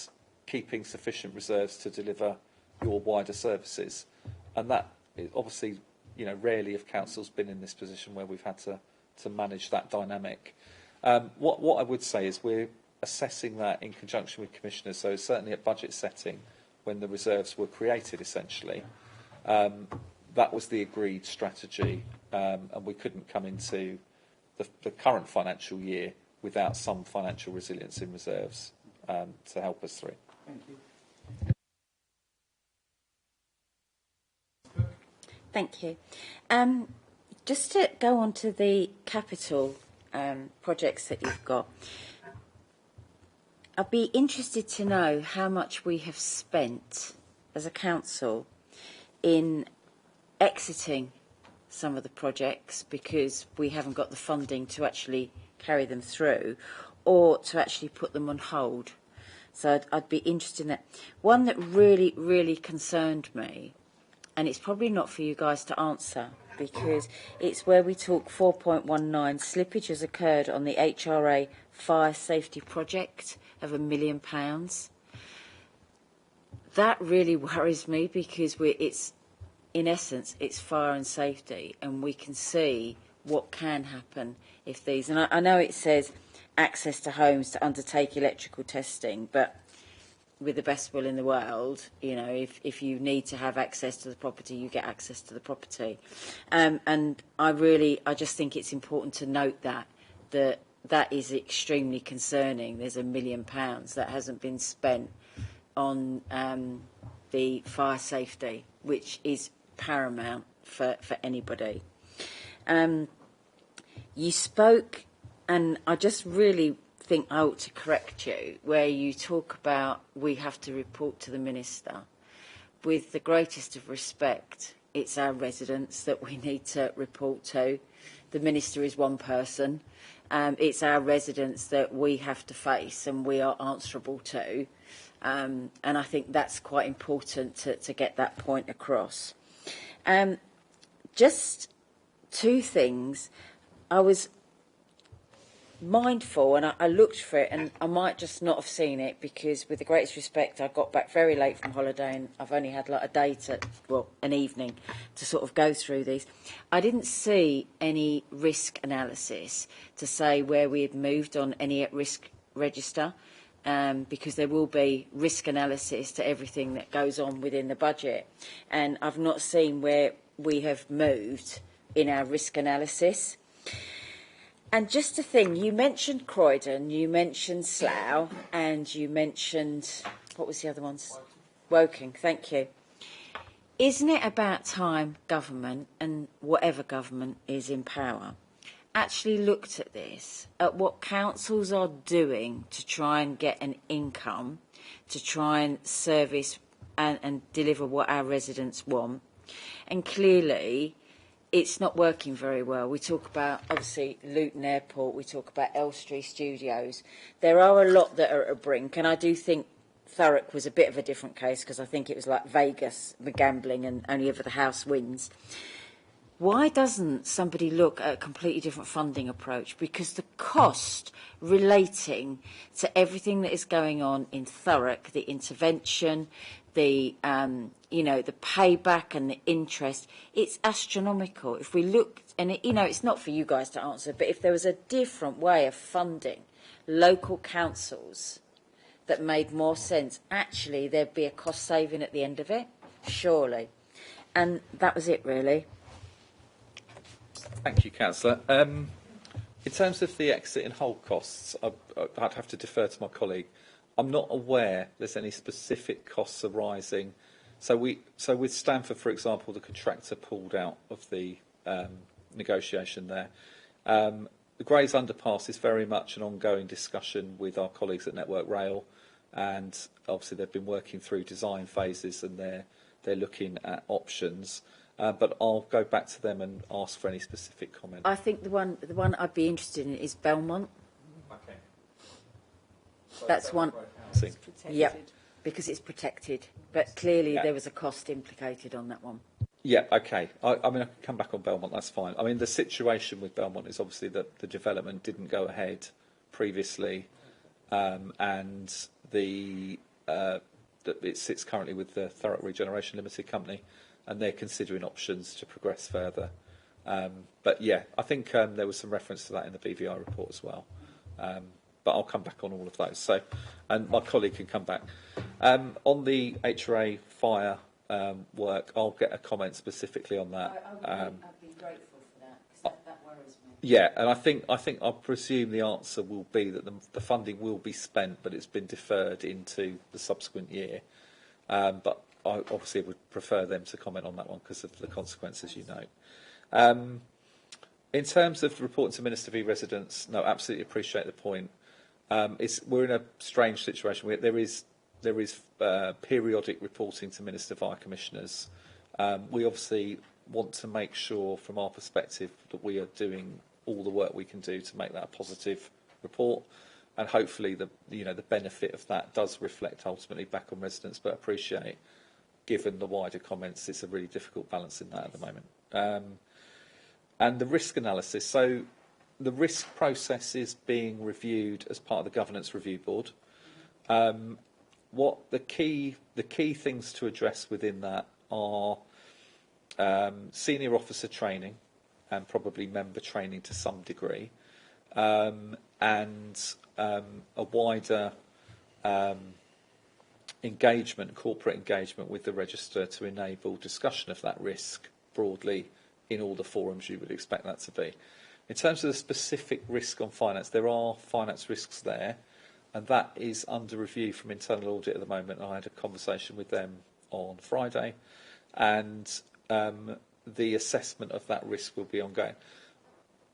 D: keeping sufficient reserves to deliver your wider services. And that, obviously, rarely have councils been in this position where we've had to manage that dynamic. What I would say is we're assessing that in conjunction with commissioners, so certainly at budget setting, when the reserves were created, essentially, that was the agreed strategy, and we couldn't come into the current financial year without some financial resilience in reserves to help us through.
A: Thank you.
F: Thank you. Just to go on to the capital projects that you've got, I'd be interested to know how much we have spent as a council in exiting some of the projects because we haven't got the funding to actually carry them through, or to actually put them on hold. So I'd be interested in that. One that really, really concerned me, and it's probably not for you guys to answer, because it's where we talk 4.19, slippage has occurred on the HRA fire safety project of £1 million. That really worries me, because it's, in essence, it's fire and safety, and we can see what can happen if these, and I know it says access to homes to undertake electrical testing, but with the best will in the world, if you need to have access to the property, you get access to the property. And I just think it's important to note that is extremely concerning. There's £1 million that hasn't been spent on the fire safety, which is paramount for anybody. You spoke, and I just really think I ought to correct you, where you talk about we have to report to the Minister. With the greatest of respect, it's our residents that we need to report to. The Minister is one person. It's our residents that we have to face and we are answerable to. And I think that's quite important to get that point across. Just two things. I was mindful, and I looked for it, and I might just not have seen it, because with the greatest respect, I got back very late from holiday and I've only had like a day an evening to sort of go through these. I didn't see any risk analysis to say where we had moved on any at-risk register, because there will be risk analysis to everything that goes on within the budget, and I've not seen where we have moved in our risk analysis. And just a thing, you mentioned Croydon, you mentioned Slough, and you mentioned, what was the other ones? Woking, thank you. isn't it about time government, and whatever government is in power, actually looked at this, at what councils are doing to try and get an income, to try and service and deliver what our residents want? And clearly, it's not working very well. We talk about, obviously, Luton Airport, we talk about Elstree Studios. There are a lot that are at a brink, and I do think Thurrock was a bit of a different case, because I think it was like Vegas, the gambling, and only ever the house wins. Why doesn't somebody look at a completely different funding approach? Because the cost relating to everything that is going on in Thurrock, the intervention, the the payback and the interest, it's astronomical. If we look, and it's not for you guys to answer, but if there was a different way of funding local councils that made more sense, actually there'd be a cost saving at the end of it, surely. And that was it, really.
D: Thank you, Councillor. In terms of the exit and hold costs, I'd have to defer to my colleague. I'm not aware there's any specific costs arising. So with Stamford, for example, the contractor pulled out of the negotiation there. The Grays Underpass is very much an ongoing discussion with our colleagues at Network Rail, and obviously they've been working through design phases and they're looking at options. But I'll go back to them and ask for any specific comment.
F: I think the one I'd be interested in is Belmont.
D: Okay.
F: That's one. Yep, because it's protected. But clearly there was a cost implicated on that one.
D: Yeah, okay. I mean, I can come back on Belmont, that's fine. I mean, the situation with Belmont is obviously that the development didn't go ahead previously, and it sits currently with the Thurrock Regeneration Limited Company, and they're considering options to progress further. But yeah, I think there was some reference to that in the BVI report as well. But I'll come back on all of those. So, and my colleague can come back. On the HRA fire work, I'll get a comment specifically on that.
F: I'd be grateful for that, because that worries me.
D: Yeah, and I presume the answer will be that the funding will be spent, but it's been deferred into the subsequent year. But I obviously would prefer them to comment on that one because of the consequences, you know. In terms of reporting to Minister v Residents, no, absolutely appreciate the point. We're in a strange situation. There is periodic reporting to Minister via Commissioners. We obviously want to make sure, from our perspective, that we are doing all the work we can do to make that a positive report, and hopefully the benefit of that does reflect ultimately back on residents. But appreciate, given the wider comments, it's a really difficult balance in that at the moment. And the risk analysis. So the risk process is being reviewed as part of the Governance Review Board. What the key things to address within that are senior officer training and probably member training to some degree, and a wider corporate engagement with the register to enable discussion of that risk broadly in all the forums you would expect that to be. In terms of the specific risk on finance, there are finance risks there, and that is under review from internal audit at the moment. I had a conversation with them on Friday, and the assessment of that risk will be ongoing.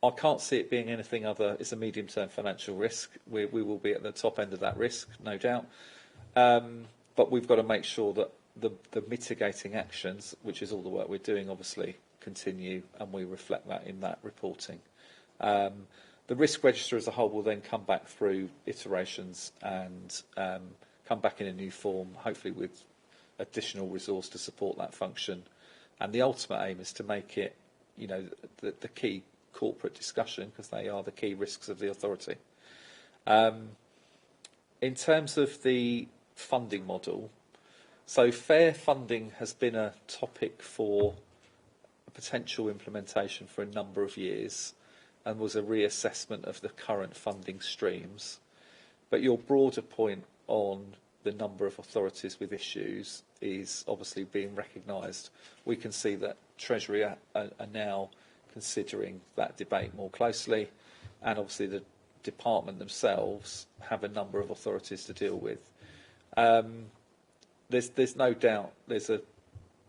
D: I can't see it being anything other. It's a medium-term financial risk. We will be at the top end of that risk, no doubt. But we've got to make sure that the mitigating actions, which is all the work we're doing, obviously, continue, and we reflect that in that reporting. The risk register as a whole will then come back through iterations and come back in a new form, hopefully with additional resource to support that function. And the ultimate aim is to make it, the key corporate discussion, because they are the key risks of the authority. In terms of the funding model, so fair funding has been a topic for potential implementation for a number of years, and was a reassessment of the current funding streams. But your broader point on the number of authorities with issues is obviously being recognised. We can see that Treasury are now considering that debate more closely, and obviously the department themselves have a number of authorities to deal with. There's no doubt there's a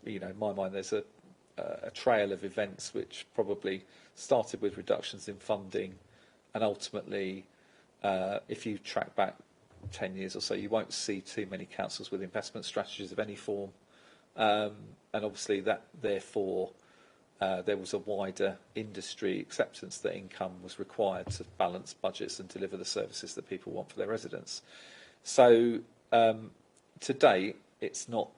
D: you know, in my mind, there's a trail of events which probably started with reductions in funding, and ultimately, if you track back 10 years or so, you won't see too many councils with investment strategies of any form, and obviously that therefore there was a wider industry acceptance that income was required to balance budgets and deliver the services that people want for their residents. So to date, it's not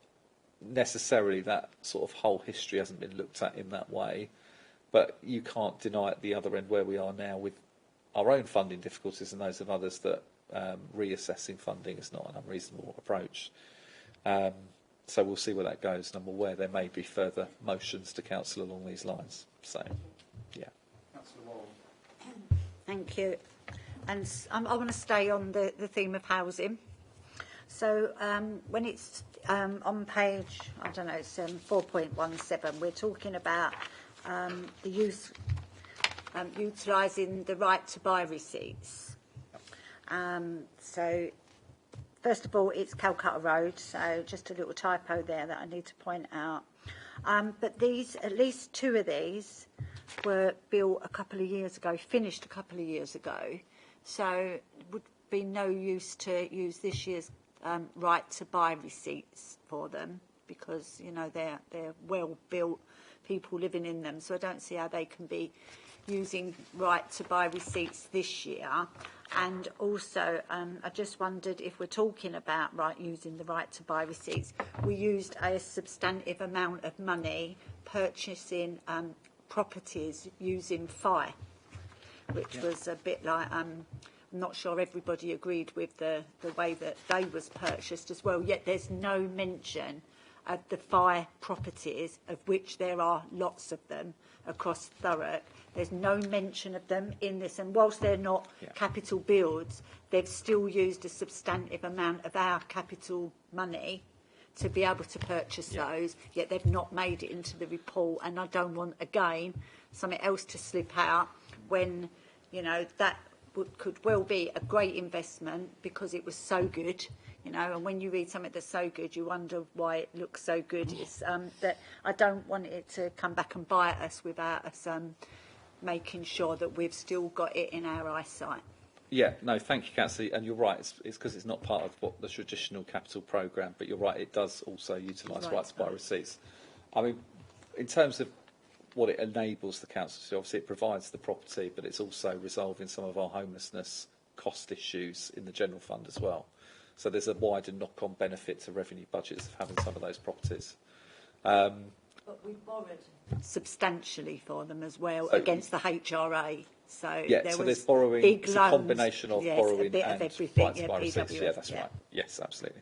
D: necessarily that sort of whole history hasn't been looked at in that way, but you can't deny at the other end where we are now with our own funding difficulties and those of others that reassessing funding is not an unreasonable approach. So we'll see where that goes, and I'm aware there may be further motions to council along these lines. So, yeah.
H: Thank you. And I want to stay on the theme of housing. So when it's on page, I don't know, it's 4.17, we're talking about the use, utilising the right to buy receipts. So first of all, it's Calcutta Road, so just a little typo there that I need to point out. But these, at least two of these, were built a couple of years ago, finished a couple of years ago. So it would be no use to use this year's right to buy receipts for them because, you know, they're well built, people living in them. So I don't see how they can be using right to buy receipts this year. And also, I just wondered if we're talking about using the right to buy receipts, we used a substantive amount of money purchasing properties using FI, which was a bit like, I'm not sure everybody agreed with the way that they was purchased as well, yet there's no mention of the FI properties, of which there are lots of them across Thurrock. There's no mention of them in this, and whilst they're not capital builds, they've still used a substantive amount of our capital money to be able to purchase those, yet they've not made it into the report. And I don't want, again, something else to slip out when, you know, that could well be a great investment because it was so good, you know, and when you read something that's so good, you wonder why it looks so good. It's that I don't want it to come back and bite us without us making sure that we've still got it in our eyesight.
D: Yeah, no, thank you, Councillor. And you're right, it's because it's not part of the traditional capital programme, but you're right, it does also utilise right to buy receipts. I mean, in terms of what it enables the council to do, obviously it provides the property, but it's also resolving some of our homelessness cost issues in the general fund as well. So there's a wider knock-on benefit to revenue budgets of having some of those properties.
H: But we borrowed substantially for them as well against the HRA. So
D: yeah,
H: there
D: so
H: was
D: there's borrowing.
H: Big
D: It's
H: loans,
D: a combination of borrowing
H: a bit
D: and
H: of everything.
D: right to buy receipts. Yeah, that's right. Yes, absolutely.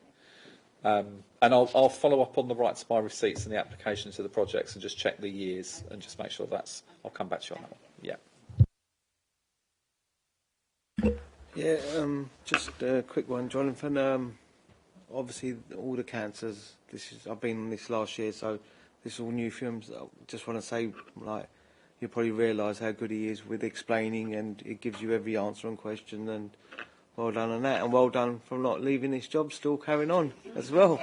D: And I'll follow up on the right to buy receipts and the application to the projects and just check the years and just make sure that's. I'll come back to you on that one. Yeah.
C: Yeah, just a quick one, Jonathan. Obviously, all the cancers. I've been on this last year, so this is all new films. I just want to say, like, you probably realise how good he is with explaining, and it gives you every answer and question. And well done on that, and well done for not leaving this job, still carrying on as well.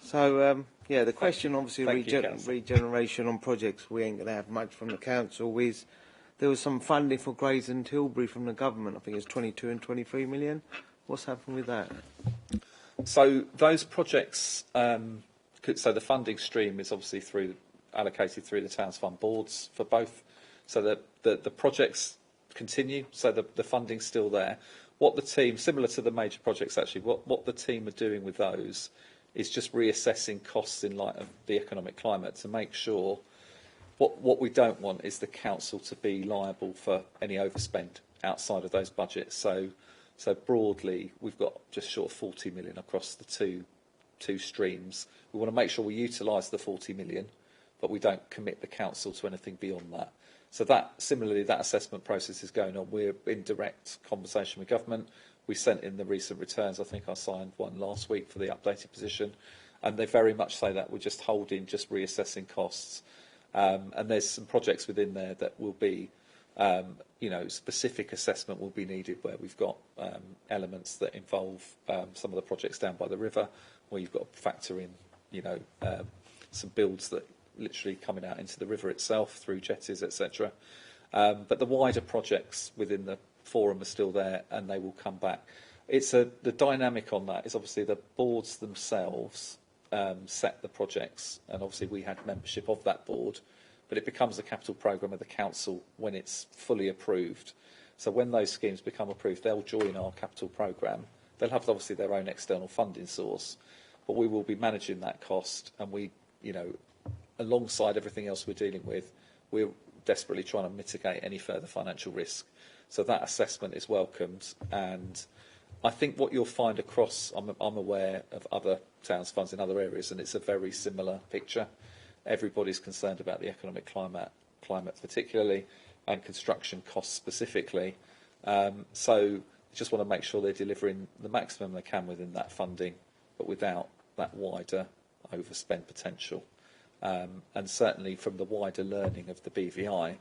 C: So yeah, the question obviously regeneration on projects. We ain't going to have much from the council. There was some funding for Grays and Tilbury from the government. I think it's 22 and 23 million. What's happened with that?
D: So those projects, so the funding stream is obviously allocated through the Towns Fund boards for both. So the projects continue, so the funding's still there. What the team, similar to the major projects actually, what the team are doing with those is just reassessing costs in light of the economic climate to make sure what we don't want is the council to be liable for any overspend outside of those budgets. So broadly, we've got just short of 40 million across the two streams. We want to make sure we utilise the 40 million, but we don't commit the council to anything beyond that. So similarly, that assessment process is going on. We're in direct conversation with government. We sent in the recent returns. I think I signed one last week for the updated position, and they very much say that we're just holding, just reassessing costs. And there's some projects within there that will be, specific assessment will be needed where we've got elements that involve some of the projects down by the river, where you've got to factor in, some builds that literally coming out into the river itself through jetties, etc. But the wider projects within the forum are still there, and they will come back. The dynamic on that is obviously the boards themselves set the projects, and obviously we had membership of that board, but it becomes a capital programme of the council when it's fully approved. So when those schemes become approved, they'll join our capital programme. They'll have obviously their own external funding source, but we will be managing that cost, and we, alongside everything else we're dealing with, we're desperately trying to mitigate any further financial risk. So that assessment is welcomed, and I think what you'll find across, I'm aware of other towns' funds in other areas, and it's a very similar picture. Everybody's concerned about the economic climate particularly, and construction costs specifically. So just want to make sure they're delivering the maximum they can within that funding, but without that wider overspend potential. And certainly from the wider learning of the BVI,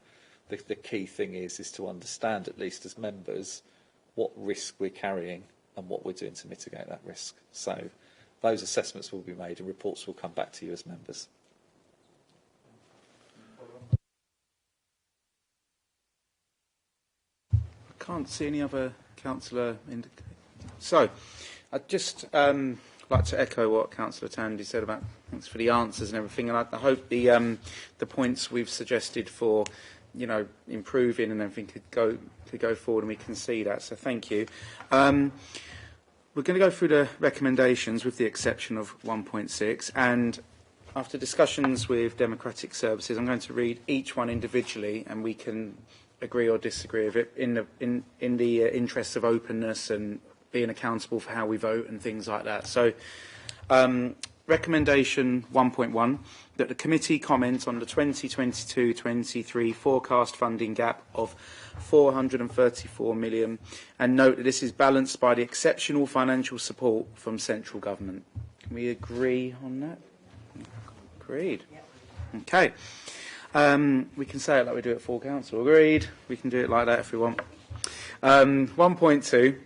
D: the key thing is to understand, at least as members, what risk we're carrying and what we're doing to mitigate that risk. So those assessments will be made and reports will come back to you as members.
A: I can't see any other councillor indicate. So I'd just like to echo what Councillor Tandy said about thanks for the answers and everything, and I hope the points we've suggested for improving and everything could go forward, and we can see that. So thank you. We're going to go through the recommendations with the exception of 1.6, and after discussions with Democratic Services, I'm going to read each one individually, and we can agree or disagree with it in the interests of openness and being accountable for how we vote and things like that. So, recommendation 1.1, that the committee comment on the 2022-23 forecast funding gap of 434 million and note that this is balanced by the exceptional financial support from central government. Can we agree on that? Agreed. Yep. Okay. We can say it like we do at full council. Agreed. We can do it like that if we want. 1.2.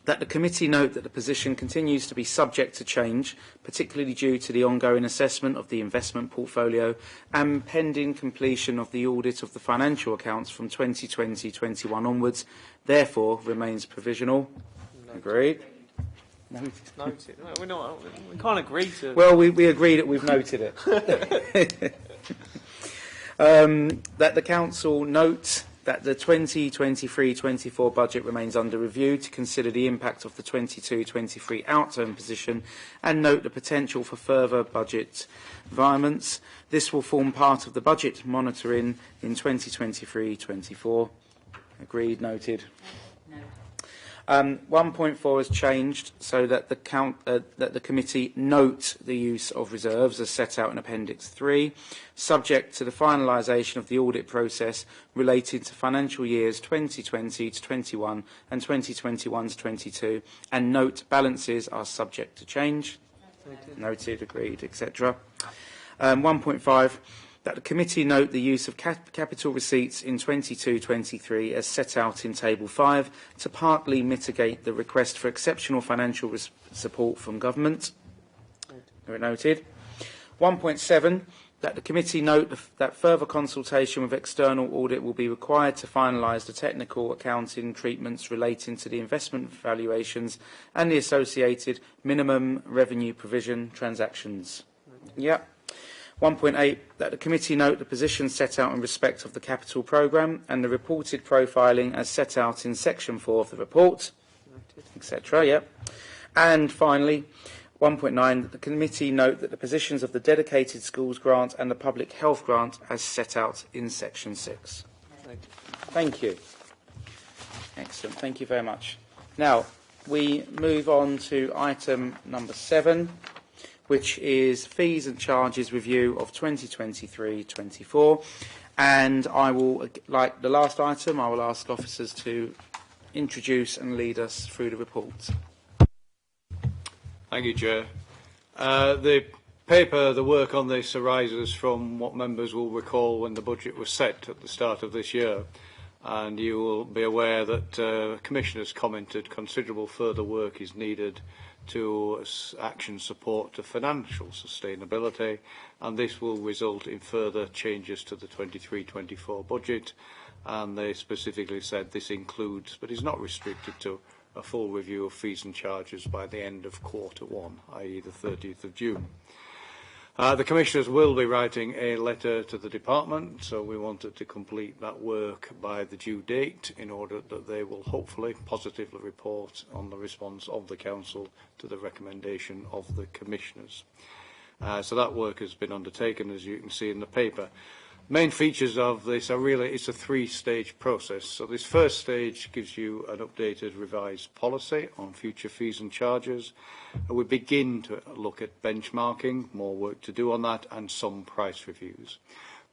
A: That the committee note that the position continues to be subject to change, particularly due to the ongoing assessment of the investment portfolio and pending completion of the audit of the financial accounts from 2020-21 onwards, therefore remains provisional. Noted. Agreed. Noted.
G: We can't agree to...
A: Well, we agree that we've noted it. That the council note that the 2023-24 budget remains under review to consider the impact of the 22-23 outturn position and note the potential for further budget environments. This will form part of the budget monitoring in 2023-24. Agreed, noted. No. 1.4 has changed so that the committee note the use of reserves as set out in Appendix 3, subject to the finalisation of the audit process related to financial years 2020 to 21 and 2021 to 22, and note balances are subject to change. Noted, agreed, etc. 1.5. That the committee note the use of capital receipts in 22-23 as set out in Table 5 to partly mitigate the request for exceptional financial support from government. Noted. 1.7. That the committee note that further consultation with external audit will be required to finalise the technical accounting treatments relating to the investment valuations and the associated minimum revenue provision transactions. Yep. 1.8, that the committee note the position set out in respect of the capital programme and the reported profiling as set out in section 4 of the report, etc. Yep. And finally, 1.9, that the committee note that the positions of the dedicated schools grant and the public health grant as set out in section 6. Thank you. Excellent. Thank you very much. Now, we move on to item number 7. Which is fees and charges review of 2023-24. And I will, like the last item, I will ask officers to introduce and lead us through the report.
I: Thank you, Chair. The paper, the work on this arises from what members will recall when the budget was set at the start of this year. And you will be aware that Commissioners commented considerable further work is needed to action support to financial sustainability, and this will result in further changes to the 23-24 budget. And they specifically said this includes, but is not restricted to, a full review of fees and charges by the end of Q1, i.e. the 30th of June. The Commissioners will be writing a letter to the Department, so we wanted to complete that work by the due date in order that they will hopefully positively report on the response of the Council to the recommendation of the Commissioners. So that work has been undertaken, as you can see in the paper. Main features of this are really, it's a three-stage process. So this first stage gives you an updated revised policy on future fees and charges. We begin to look at benchmarking, more work to do on that, and some price reviews.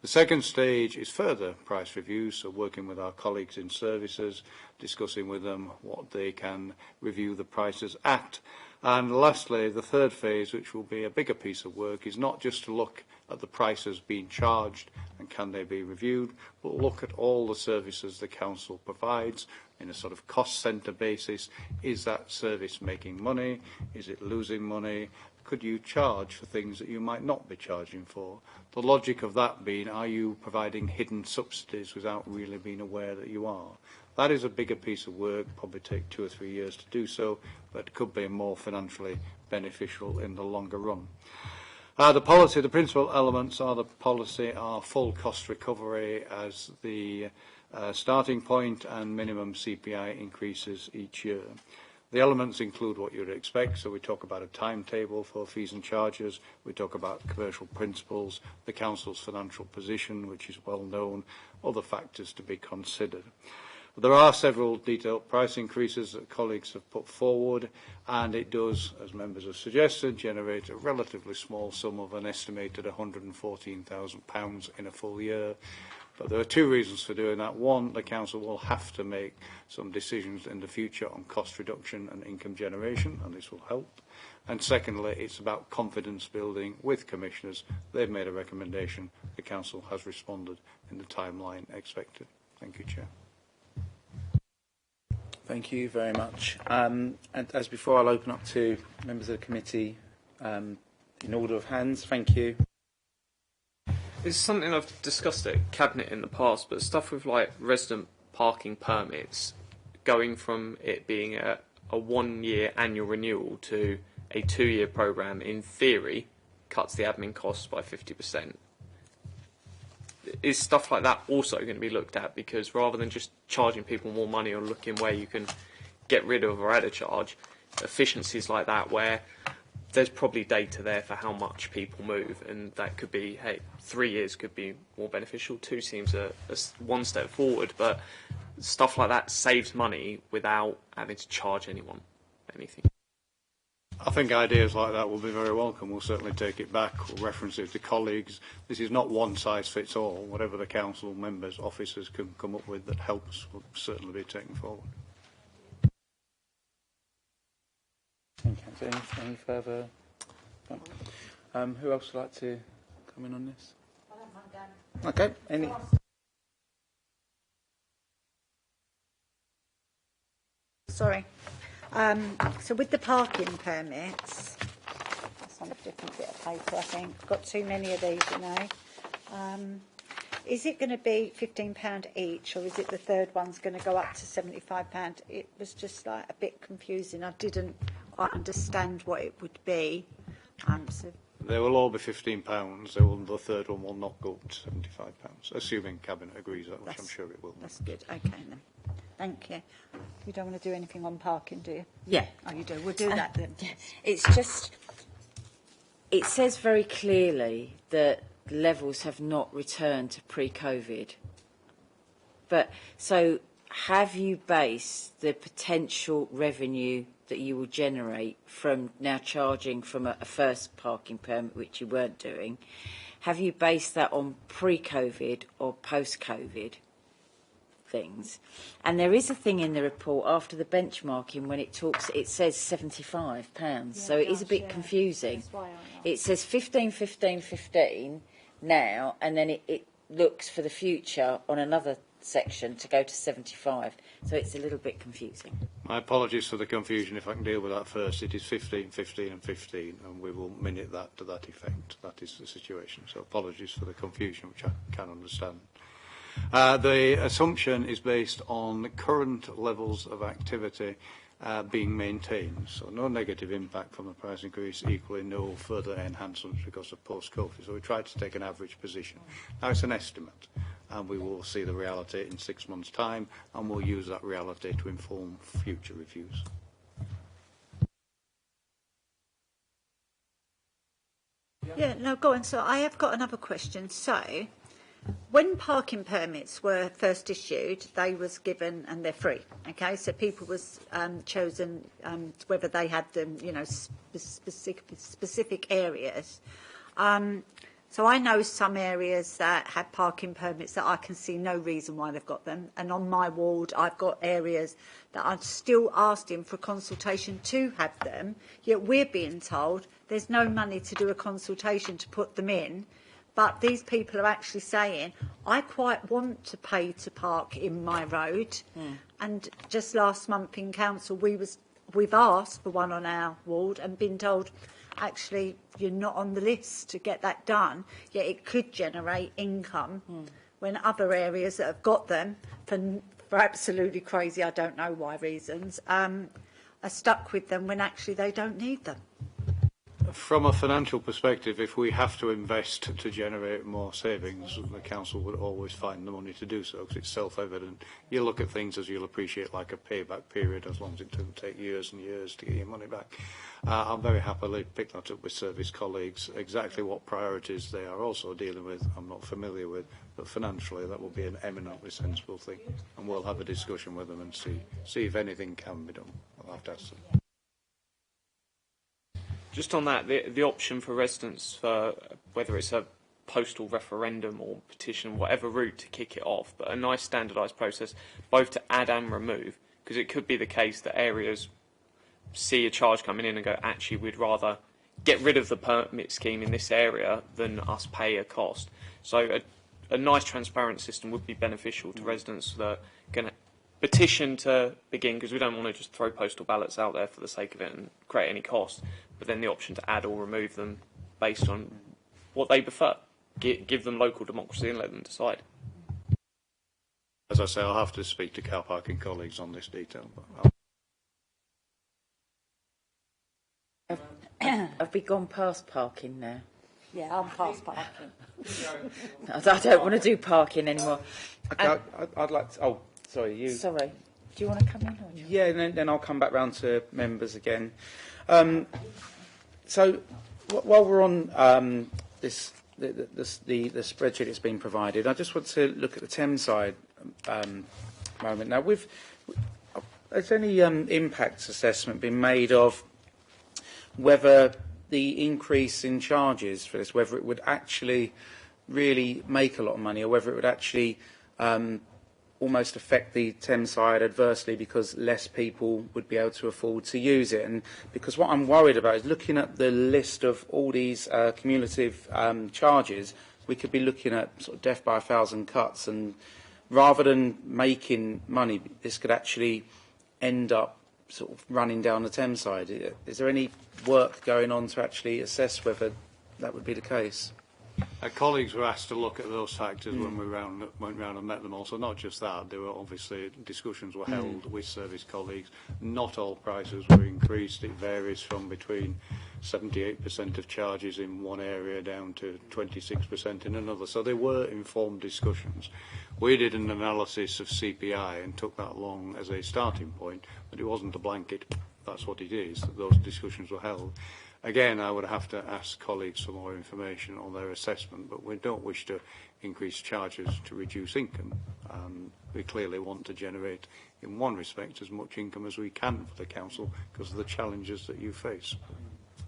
I: The second stage is further price reviews, so working with our colleagues in services, discussing with them what they can review the prices at. And lastly, the third phase, which will be a bigger piece of work, is not just to look at the prices being charged and can they be reviewed, but look at all the services the Council provides in a sort of cost centre basis. Is that service making money? Is it losing money? Could you charge for things that you might not be charging for? The logic of that being, are you providing hidden subsidies without really being aware that you are? That is a bigger piece of work, probably take 2 or 3 years to do so, but could be more financially beneficial in the longer run. The policy, the principal elements are the policy are full cost recovery as the starting point and minimum CPI increases each year. The elements include what you'd expect, so we talk about a timetable for fees and charges, we talk about commercial principles, the Council's financial position, which is well known, other factors to be considered. There are several detailed price increases that colleagues have put forward, and it does, as members have suggested, generate a relatively small sum of an estimated £114,000 in a full year. But there are two reasons for doing that. One, the Council will have to make some decisions in the future on cost reduction and income generation, and this will help. And secondly, it's about confidence building with Commissioners. They've made a recommendation. The Council has responded in the timeline expected. Thank you, Chair.
A: Thank you very much. And as before, I'll open up to members of the committee in order of hands. Thank you.
G: It's something I've discussed at Cabinet in the past, but stuff with like resident parking permits, going from it being a 1-year annual renewal to a 2-year programme, in theory, cuts the admin costs by 50%. Is stuff like that also going to be looked at? Because rather than just charging people more money or looking where you can get rid of or add a charge, efficiencies like that where there's probably data there for how much people move, and that could be, hey, 3 years could be more beneficial, 2 seems a one step forward, but stuff like that saves money without having to charge anyone anything.
I: I think ideas like that will be very welcome. We'll certainly take it back. We'll reference it to colleagues. This is not one size fits all. Whatever the Council members, officers can come up with that helps will certainly be taken forward.
A: Thank you. Any further? Who else would like to come in on this?
H: I don't mind
A: Okay. Any?
H: Sorry. So with the parking permits, that's on a different bit of paper, I think. I've got too many of these, you know. Is it going to be £15 each, or is it the third one's going to go up to £75? It was just like a bit confusing. I didn't quite understand what it would be. So
I: They will all be £15. The third one will not go up to £75, assuming Cabinet agrees that, which I'm sure it will.
H: That's good. Okay, then. Thank you. You don't want to do anything on parking, do you?
F: Yeah.
H: Oh, you do. We'll do that then.
F: It's just, it says very clearly that levels have not returned to pre-COVID. But so have you based the potential revenue that you will generate from now charging from a first parking permit, which you weren't doing, have you based that on pre-COVID or post-COVID things? And there is a thing in the report after the benchmarking when it talks, it says £75, so it is a bit confusing. It says 15, 15, 15 now, and then it looks for the future on another section to go to 75. So it's a little bit confusing.
I: My apologies for the confusion. If I can deal with that first, it is 15, 15 and 15, and we will minute that to that effect. That is the situation. So apologies for the confusion, which I can understand. The assumption is based on current levels of activity being maintained. So no negative impact from the price increase, equally no further enhancements because of post-COVID. So we tried to take an average position. Now it's an estimate, and we will see the reality in 6 months' time, and we'll use that reality to inform future reviews.
H: Yeah, no, go on. So I have got another question. So when parking permits were first issued, they was given and they're free. Okay, so people was chosen whether they had them, you know, specific areas. So I know some areas that have parking permits that I can see no reason why they've got them. And on my ward, I've got areas that I'm still asking for consultation to have them. Yet we're being told there's no money to do a consultation to put them in. But these people are actually saying, I quite want to pay to park in my road. And just last month in council, we've asked for one on our ward and been told, actually, you're not on the list to get that done. Yet it could generate income when other areas that have got them, for absolutely crazy, I don't know why reasons, are stuck with them when actually they don't need them.
I: From a financial perspective, if we have to invest to generate more savings, the council would always find the money to do so, because it's self-evident. You look at things, as you'll appreciate, like a payback period, as long as it doesn't take years and years to get your money back. I'll very happily pick that up with service colleagues. Exactly what priorities they are also dealing with, I'm not familiar with, but financially that will be an eminently sensible thing, and we'll have a discussion with them and see if anything can be done. I'll have to ask them.
G: Just on that, the option for residents, for whether it's a postal referendum or petition, whatever route to kick it off, but a nice standardised process, both to add and remove, because it could be the case that areas see a charge coming in and go, actually, we'd rather get rid of the permit scheme in this area than us pay a cost. So a nice transparent system would be beneficial to residents that are going to petition to begin, because we don't want to just throw postal ballots out there for the sake of it and create any cost, but then the option to add or remove them based on what they prefer. Give them local democracy and let them decide.
I: As I say, I'll have to speak to car parking colleagues on this detail. But
F: Have we gone past parking now?
H: Yeah, I'm past parking.
F: I don't want to do parking anymore.
A: Okay, I'd like to... Oh, sorry, you...
F: Sorry. Do you want to come in? Or
A: Yeah, and then I'll come back round to members again. So while we're on the spreadsheet that's been provided, I just want to look at the Thames side moment. Now, has any impact assessment been made of whether the increase in charges for this, whether it would actually really make a lot of money, or whether it would actually almost affect the Thames side adversely because less people would be able to afford to use it? And because what I'm worried about is looking at the list of all these cumulative charges, we could be looking at sort of death by 1,000 cuts, and rather than making money, this could actually end up sort of running down the Thames side. Is there any work going on to actually assess whether that would be the case?
I: Our colleagues were asked to look at those factors when we went round and met them also. Not just that, there were obviously discussions were held with service colleagues. Not all prices were increased. It varies from between 78% of charges in one area down to 26% in another. So there were informed discussions. We did an analysis of CPI and took that along as a starting point, but it wasn't a blanket. That's what it is, that those discussions were held. Again, I would have to ask colleagues for more information on their assessment, but we don't wish to increase charges to reduce income. We clearly want to generate, in one respect, as much income as we can for the council because of the challenges that you face.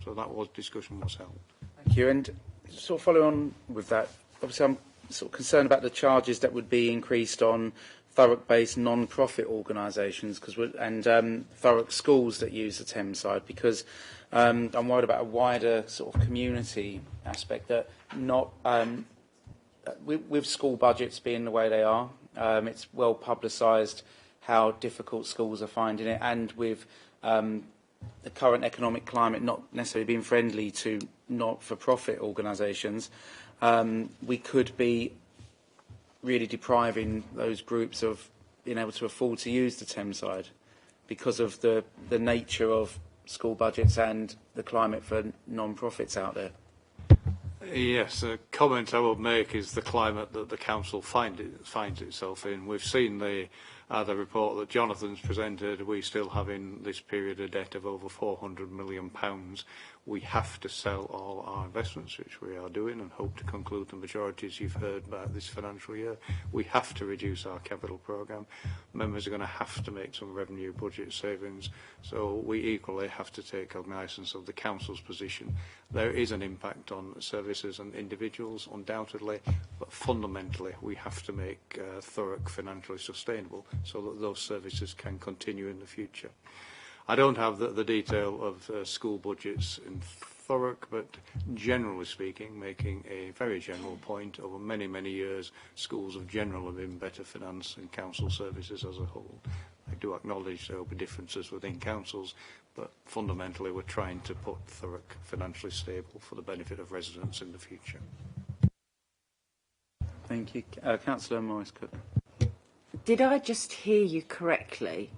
I: So that discussion was held.
A: Thank you. And sort of follow on with that, obviously I'm sort of concerned about the charges that would be increased on Thurrock-based non-profit organisations and Thurrock schools that use the Thames side, because I'm worried about a wider sort of community aspect that not with school budgets being the way they are, It's well publicised how difficult schools are finding it, and with the current economic climate not necessarily being friendly to not-for-profit organisations, we could be really depriving those groups of being able to afford to use the Thames side because of the nature of school budgets and the climate for non-profits out there.
I: Yes, a comment I would make is the climate that the council finds itself in. We've seen the report that Jonathan's presented. We still have in this period a debt of over £400 million. We have to sell all our investments, which we are doing, and hope to conclude the majorities you've heard about this financial year. We have to reduce our capital programme. Members are going to have to make some revenue budget savings, so we equally have to take cognizance of the council's position. There is an impact on services and individuals, undoubtedly, but fundamentally we have to make Thurrock financially sustainable so that those services can continue in the future. I don't have the detail of school budgets in Thurrock, but generally speaking, making a very general point, over many, many years, schools have generally been better financed than council services as a whole. I do acknowledge there will be differences within councils, but fundamentally we're trying to put Thurrock financially stable for the benefit of residents in the future.
A: Thank you. Councillor Morris-Cook.
F: Did I just hear you correctly?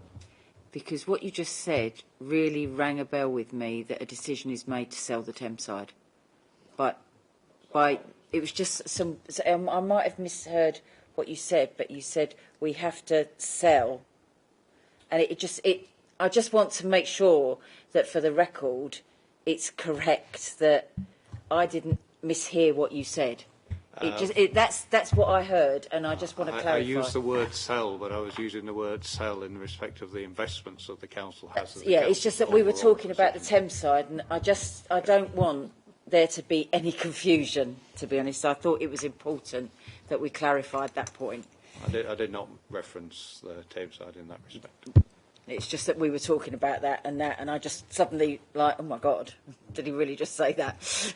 F: Because what you just said really rang a bell with me that a decision is made to sell the Thames side. But it was just some. I might have misheard what you said, but you said we have to sell, and I just want to make sure that for the record, it's correct that I didn't mishear what you said. That's what I heard, and I just want to clarify.
I: I used the word sell, but I was using the word sell in respect of the investments that the council has.
F: It's just that we were talking about the Thames side, and I don't want there to be any confusion, to be honest. I thought it was important that we clarified that point.
I: I did not reference the Thames side in that respect.
F: It's just that we were talking about that, and I just suddenly, like, oh my God, did he really just say that?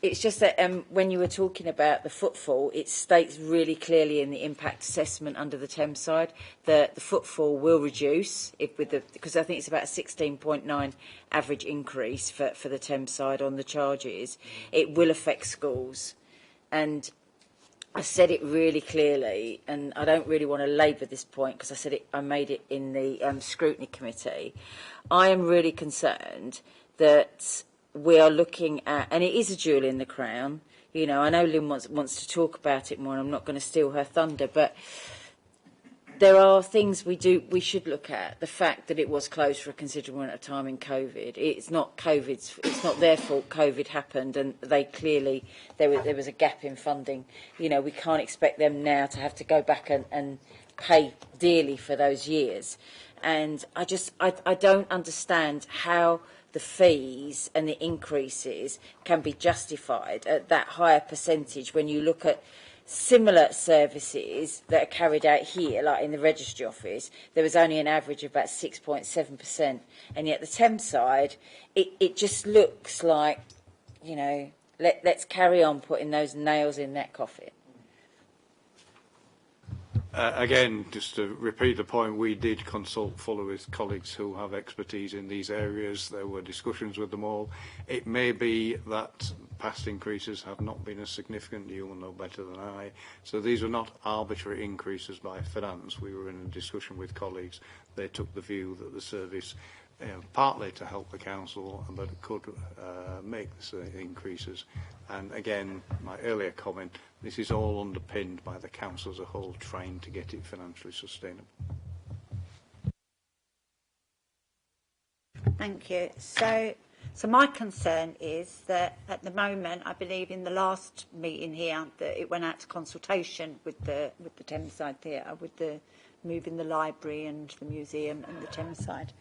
F: It's just that when you were talking about the footfall, it states really clearly in the impact assessment under the Thames side that the footfall will reduce because I think it's about a 16.9 average increase for the Thames side on the charges. It will affect schools, and I said it really clearly, and I don't really want to labour this point because I made it in the Scrutiny Committee. I am really concerned that we are looking at, and it is a jewel in the crown. You know, I know Lynn wants to talk about it more, and I'm not going to steal her thunder, but there are things we should look at. The fact that it was closed for a considerable amount of time in COVID. It's not their fault COVID happened, and they clearly, there was a gap in funding. You know, we can't expect them now to have to go back and pay dearly for those years. And I don't understand how the fees and the increases can be justified at that higher percentage when you look at similar services that are carried out here, like in the registry office. There was only an average of about 6.7%, and yet the Thames side, it just looks like, you know, let's carry on putting those nails in that coffin.
I: Again, just to repeat the point, we did consult fully with colleagues who have expertise in these areas. There were discussions with them all. It may be that past increases have not been as significant. You will know better than I. So these are not arbitrary increases by finance. We were in a discussion with colleagues. They took the view that the service, partly to help the council, but it could make the increases. And again, my earlier comment, this is all underpinned by the council as a whole trying to get it financially sustainable.
H: Thank you. So my concern is that at the moment, I believe in the last meeting here, that it went out to consultation with the Thames Side Theatre, with the moving the library and the museum and the Thames Side.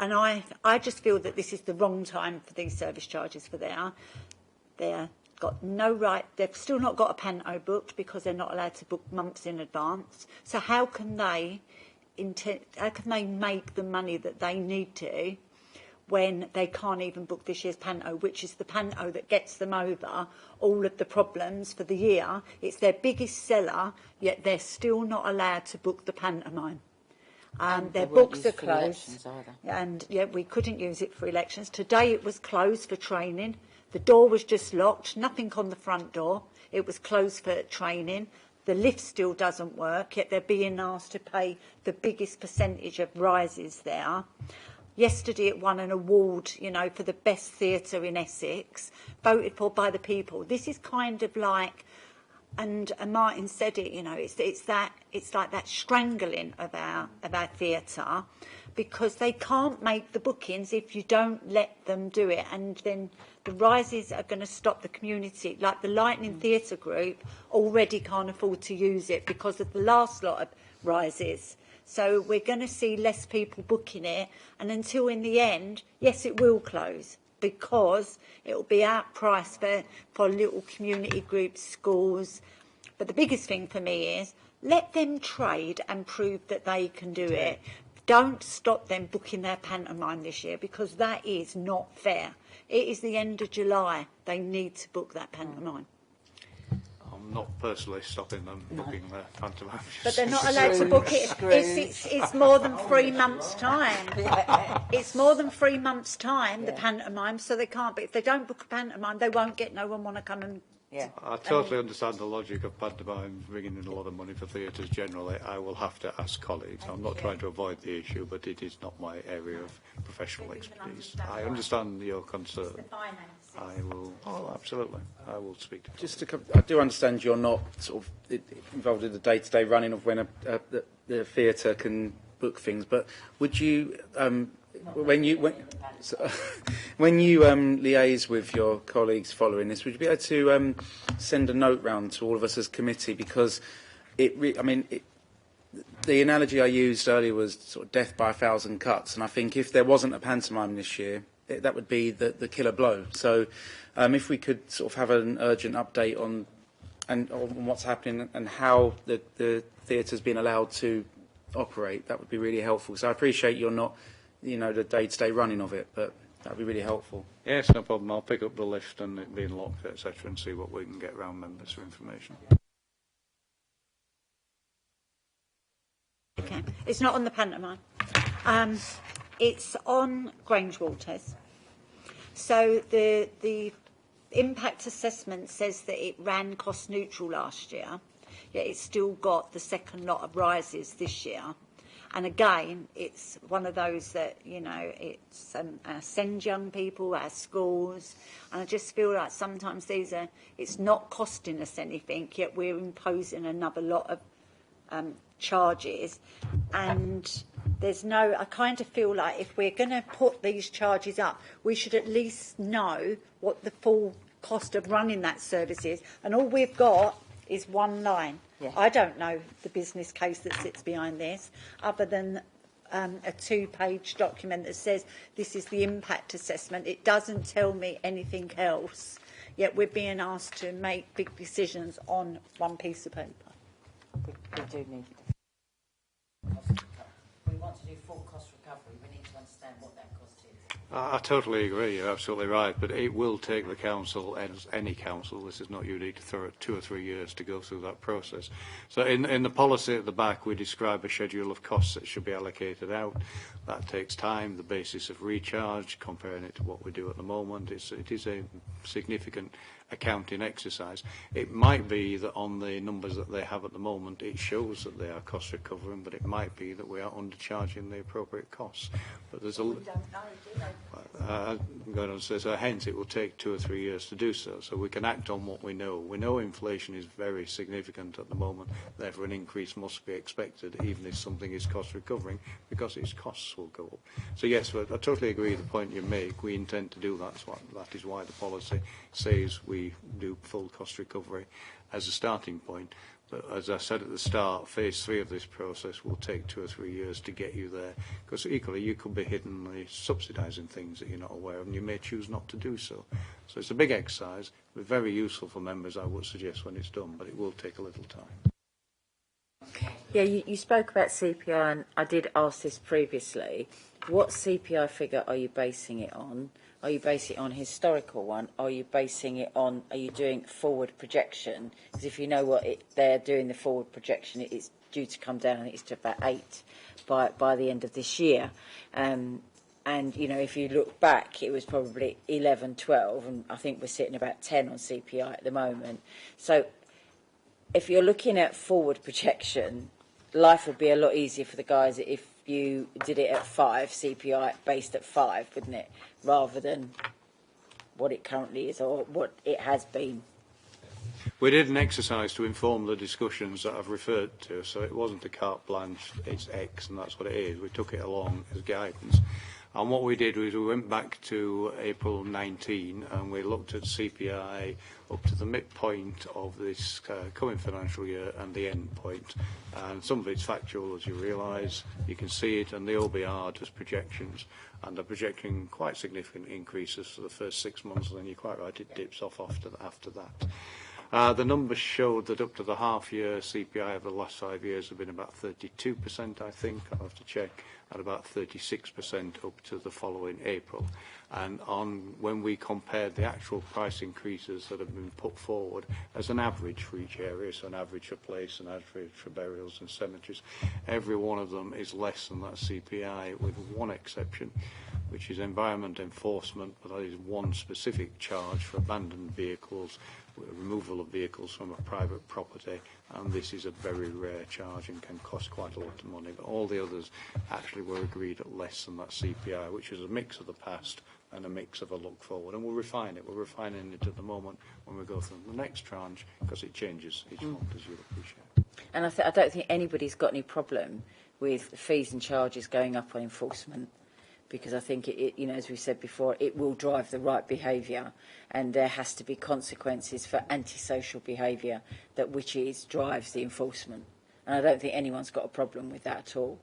H: And I just feel that this is the wrong time for these service charges for they've got no right. They've still not got a panto booked because they're not allowed to book months in advance. So how can they make the money that they need to when they can't even book this year's panto, which is the panto that gets them over all of the problems for the year. It's their biggest seller, yet they're still not allowed to book the pantomime. Their books are closed, and yeah, we couldn't use it for elections. Today it was closed for training. The door was just locked, nothing on the front door. It was closed for training. The lift still doesn't work, yet they're being asked to pay the biggest percentage of rises there. Yesterday it won an award, you know, for the best theatre in Essex, voted for by the people. This is kind of like, and Martin said it, you know, it's like that strangling of our theatre, because they can't make the bookings if you don't let them do it, and then the rises are going to stop the community. Like the Lightning Theatre Group already can't afford to use it because of the last lot of rises. So we're going to see less people booking it, and until in the end, yes, it will close because it will be outpriced for little community groups, schools. But the biggest thing for me is let them trade and prove that they can do it. Don't stop them booking their pantomime this year, because that is not fair. It is the end of July. They need to book that pantomime.
I: I'm not personally stopping them booking their pantomime.
H: But they're not allowed to book it. It's more than 3 months' time. It's more than 3 months' time, the pantomime, so they can't. But if they don't book a pantomime, they won't get no one want to come and...
F: Yeah.
I: I totally understand the logic of pantomime bringing in a lot of money for theatres generally. I will have to ask colleagues. I'm not trying to avoid the issue, but it is not my area of professional expertise. I understand your concern. I will. Oh, absolutely. I will speak to.
A: Just to, I do understand you're not sort of involved in the day-to-day running of when the theatre can book things, but would you, when you liaise with your colleagues following this, would you be able to send a note round to all of us as committee, because the analogy I used earlier was sort of death by 1,000 cuts, and I think if there wasn't a pantomime this year, that would be the killer blow. So if we could sort of have an urgent update on what's happening and how the theatre's been allowed to operate, that would be really helpful. So I appreciate you're not, the day-to-day running of it, but that would be really helpful.
I: Yes, no problem. I'll pick up the lift and it being locked, etc., and see what we can get round members for information.
H: Okay. It's not on the pantomime. It's on Grange Waters. So the impact assessment says that it ran cost neutral last year, yet it's still got the second lot of rises this year. And again, it's one of those that, it's send young people, our schools, and I just feel like sometimes it's not costing us anything, yet we're imposing another lot of charges. And I kind of feel like if we're going to put these charges up, we should at least know what the full cost of running that service is. And all we've got is one line. Yeah. I don't know the business case that sits behind this, other than a 2-page document that says this is the impact assessment. It doesn't tell me anything else, yet we're being asked to make big decisions on one piece of paper.
F: We do need. We want to do full cost recovery. We need to understand what that cost is.
I: I totally agree. You're absolutely right. But it will take the council, as any council, this is not unique to Thurrock, 2 or 3 years to go through that process. So in the policy at the back, we describe a schedule of costs that should be allocated out. That takes time. The basis of recharge, comparing it to what we do at the moment, it is a significant accounting exercise. It might be that on the numbers that they have at the moment, it shows that they are cost recovering, but it might be that we are undercharging the appropriate costs. But there's
H: we don't know, do they?
I: I'm going to say, so hence it will take 2 or 3 years to do so. So we can act on what we know. We know inflation is very significant at the moment, therefore an increase must be expected, even if something is cost recovering, because its costs will go up. So yes, I totally agree with the point you make. We intend to do that. That is why the policy says we do full cost recovery as a starting point. But as I said at the start, phase 3 of this process will take 2 or 3 years to get you there, because equally you could be hiddenly subsidising things that you're not aware of, and you may choose not to do so. So it's a big exercise, but very useful for members, I would suggest, when it's done, but it will take a little time.
F: Yeah, you spoke about CPI, and I did ask this previously. what CPI figure are you basing it on? Are you basing it on historical one? Are you basing it on, are you doing forward projection? Because if you know what they're doing the forward projection, it's due to come down, it's to about 8 by the end of this year. And, you know, if you look back, it was probably 11, 12, and I think we're sitting about 10 on CPI at the moment. So if you're looking at forward projection, life would be a lot easier for the guys if you did it at 5, CPI based at 5, wouldn't it? Rather than what it currently is or what it has been.
I: We did an exercise to inform the discussions that I've referred to, so it wasn't a carte blanche, it's X and that's what it is. We took it along as guidance. And what we did was we went back to April 19 and we looked at CPI up to the midpoint of this coming financial year and the end point. And some of it's factual, as you realise. You can see it, and they all be hard as projections. And they're projecting quite significant increases for the first 6 months, and then you're quite right, it dips off after that. The numbers showed that up to the half-year CPI over the last 5 years have been about 32%, I think. I'll have to check. At about 36% up to the following April. And when we compared the actual price increases that have been put forward as an average for each area, so an average for place, an average for burials and cemeteries, every one of them is less than that CPI, with one exception, which is environment enforcement, but that is one specific charge for abandoned vehicles, removal of vehicles from a private property, and this is a very rare charge and can cost quite a lot of money. But all the others actually were agreed at less than that CPI, which is a mix of the past and a mix of a look forward. And we'll refine it. We're refining it at the moment when we go through the next tranche, because it changes each month, as you'll appreciate.
F: And I don't think anybody's got any problem with fees and charges going up on enforcement, because I think, you know, as we said before, it will drive the right behaviour, and there has to be consequences for antisocial behaviour which drives the enforcement. And I don't think anyone's got a problem with that at all.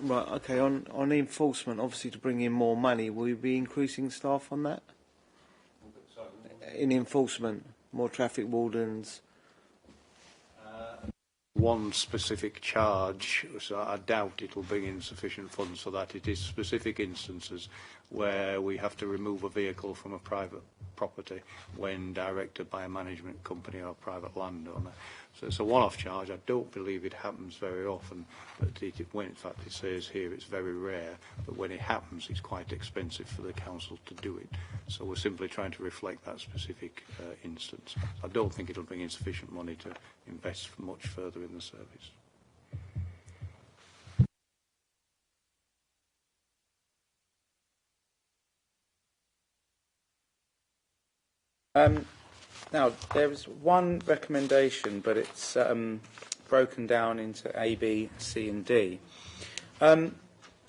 C: Right, okay, on enforcement, obviously to bring in more money, will you be increasing staff on that? In enforcement, more traffic wardens?
I: One specific charge, so I doubt it will bring in sufficient funds for that. It is specific instances where we have to remove a vehicle from a private property when directed by a management company or a private landowner. So it's a one-off charge. I don't believe it happens very often, but when in fact it says here it's very rare, but when it happens it's quite expensive for the council to do it. So we're simply trying to reflect that specific instance. I don't think it'll bring in sufficient money to invest much further in the service.
A: Now, there is one recommendation, but it's broken down into A, B, C and D. Do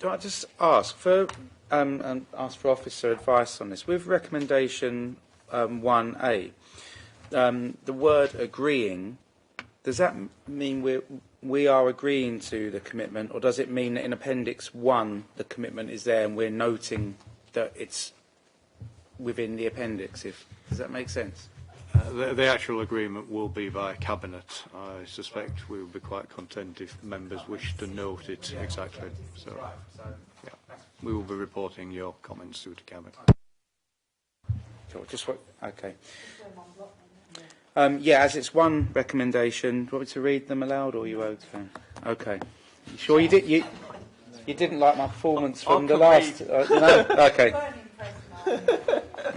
A: I just ask for officer advice on this? With recommendation 1A, the word agreeing, does that mean we are agreeing to the commitment, or does it mean that in Appendix 1 the commitment is there and we're noting that it's within the appendix? Does that make sense?
I: The actual agreement will be by Cabinet. I suspect we will be quite content if members wish to note it exactly. So, yeah, we will be reporting your comments through to Cabinet.
A: Okay. Yeah, as it's one recommendation, do you want me to read them aloud, or are you okay? Okay. You sure you did? You didn't like my performance from the last? No? Okay.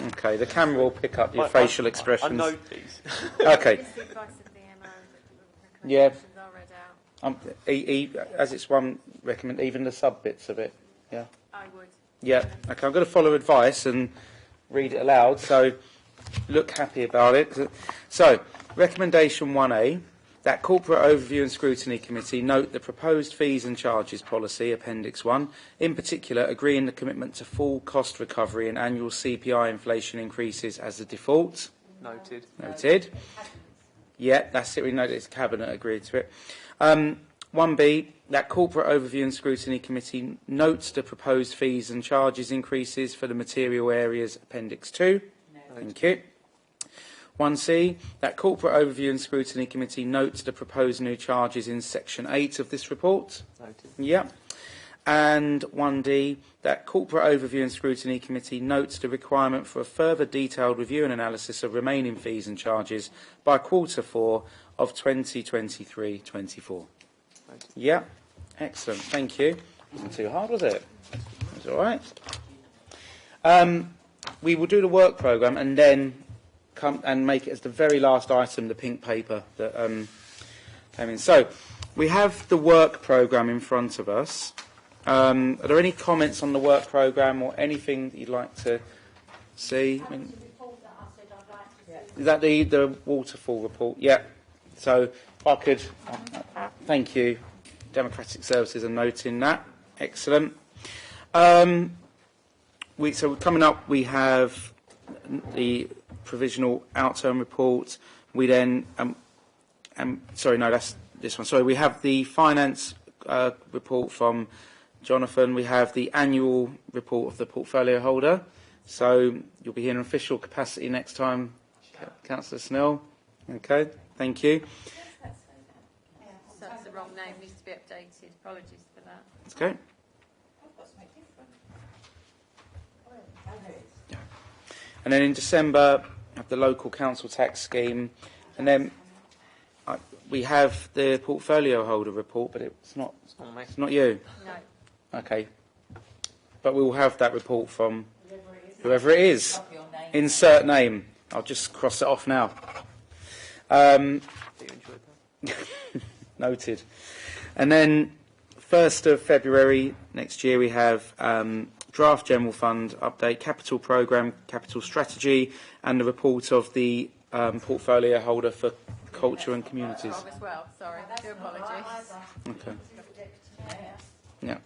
A: Okay, the camera will pick up your facial expressions.
G: I know these.
A: Okay. Yeah. As it's one recommend, even the sub bits of it. Yeah.
B: I would.
A: Yeah. Okay, I'm going to follow advice and read it aloud. So look happy about it. So recommendation 1A. That Corporate Overview and Scrutiny Committee note the proposed fees and charges policy, Appendix 1, in particular agreeing the commitment to full cost recovery and annual CPI inflation increases as the default.
G: Noted.
A: Noted. Yeah, that's it. We noted it's Cabinet agreed to it. 1B, that Corporate Overview and Scrutiny Committee notes the proposed fees and charges increases for the material areas, Appendix 2. Thank you. 1C, that Corporate Overview and Scrutiny Committee notes the proposed new charges in Section 8 of this report.
D: Noted.
A: Yeah. And 1D, that Corporate Overview and Scrutiny Committee notes the requirement for a further detailed review and analysis of remaining fees and charges by Q4 of 2023-24. Yeah, excellent, thank you. Wasn't too hard, was it? It was all right. We will do the work programme and then come and make it as the very last item, the pink paper that came in. So, we have the work programme in front of us. Are there any comments on the work programme or anything that you'd like to see? Is that the waterfall report? Yeah. So if I could, thank you, Democratic Services, are noting that. Excellent. So coming up, we have the provisional out-term report. We then, sorry, no, that's this one. Sorry, we have the finance report from Jonathan. We have the annual report of the portfolio holder. So you'll be here in official capacity next time, Councillor Snell. Okay, thank you.
B: That's the wrong name, needs to be updated. Apologies for that.
A: Okay. And then in December, we have the local council tax scheme. And then we have the portfolio holder report, but it's not you.
B: No.
A: Okay. But we will have that report from whoever it is. Insert name. I'll just cross it off now. Noted. And then 1st of February next year we have draft general fund update, capital programme, capital strategy, and the report of the portfolio holder for culture and communities.
B: As well, sorry. I do apologise.
A: Okay. Yeah.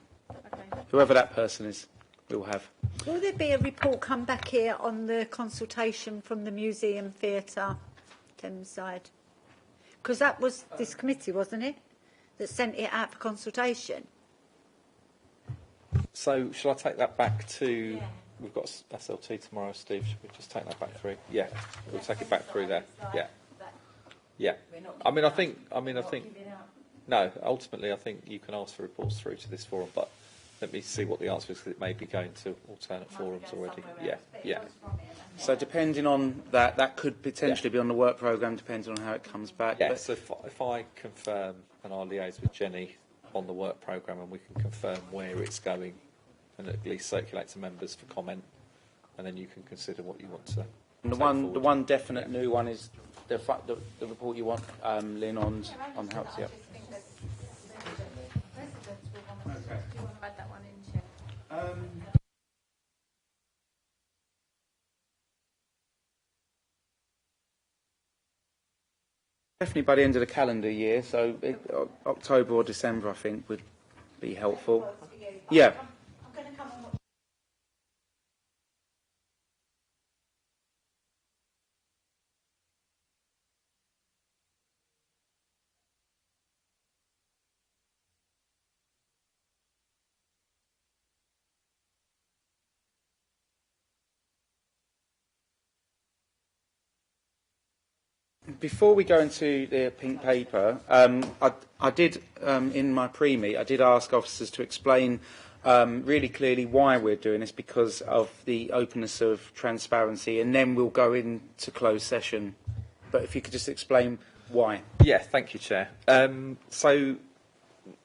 A: Whoever that person is, we'll have.
H: Will there be a report come back here on the consultation from the Museum Theatre, Thames side? Because that was this committee, wasn't it, that sent it out for consultation?
D: So shall I take that back to? Yeah. We've got SLT tomorrow, Steve. Should we just take that back through? Yeah, we'll take it back through there. Yeah, yeah. I think. No, ultimately, I think you can ask for reports through to this forum, but let me see what the answer is, because it may be going to alternate forums already. Yeah, yeah.
A: So depending on that, that could potentially be on the work programme, depending on how it comes back.
D: Yeah. So if I confirm and I'll liaise with Jenny on the work programme, and we can confirm where it's going, and at least circulate to members for comment, and then you can consider what you want to.
A: And the one definite new one is the report you want, Lynn, on how to. Yep.
B: Add that one in, Chair.
A: Definitely by the end of the calendar year, so October or December, I think, would be helpful. Yeah. Before we go into the pink paper, I did, in my pre-meet, I did ask officers to explain really clearly why we're doing this, because of the openness of transparency, and then we'll go into closed session. But if you could just explain why.
D: Yeah, thank you, Chair. So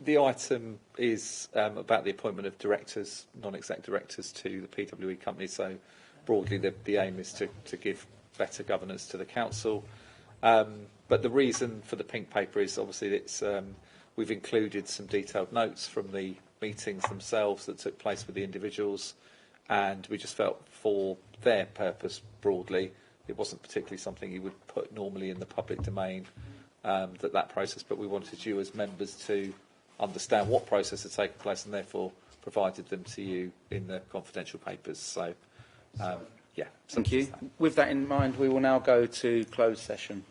D: the item is about the appointment of directors, non-exec directors to the PWE company. So broadly, the aim is to give better governance to the council. But the reason for the pink paper is obviously we've included some detailed notes from the meetings themselves that took place with the individuals, and we just felt for their purpose broadly it wasn't particularly something you would put normally in the public domain, that process, but we wanted you as members to understand what process had taken place, and therefore provided them to you in the confidential papers. So yeah.
A: Thank you. With that in mind, we will now go to closed session.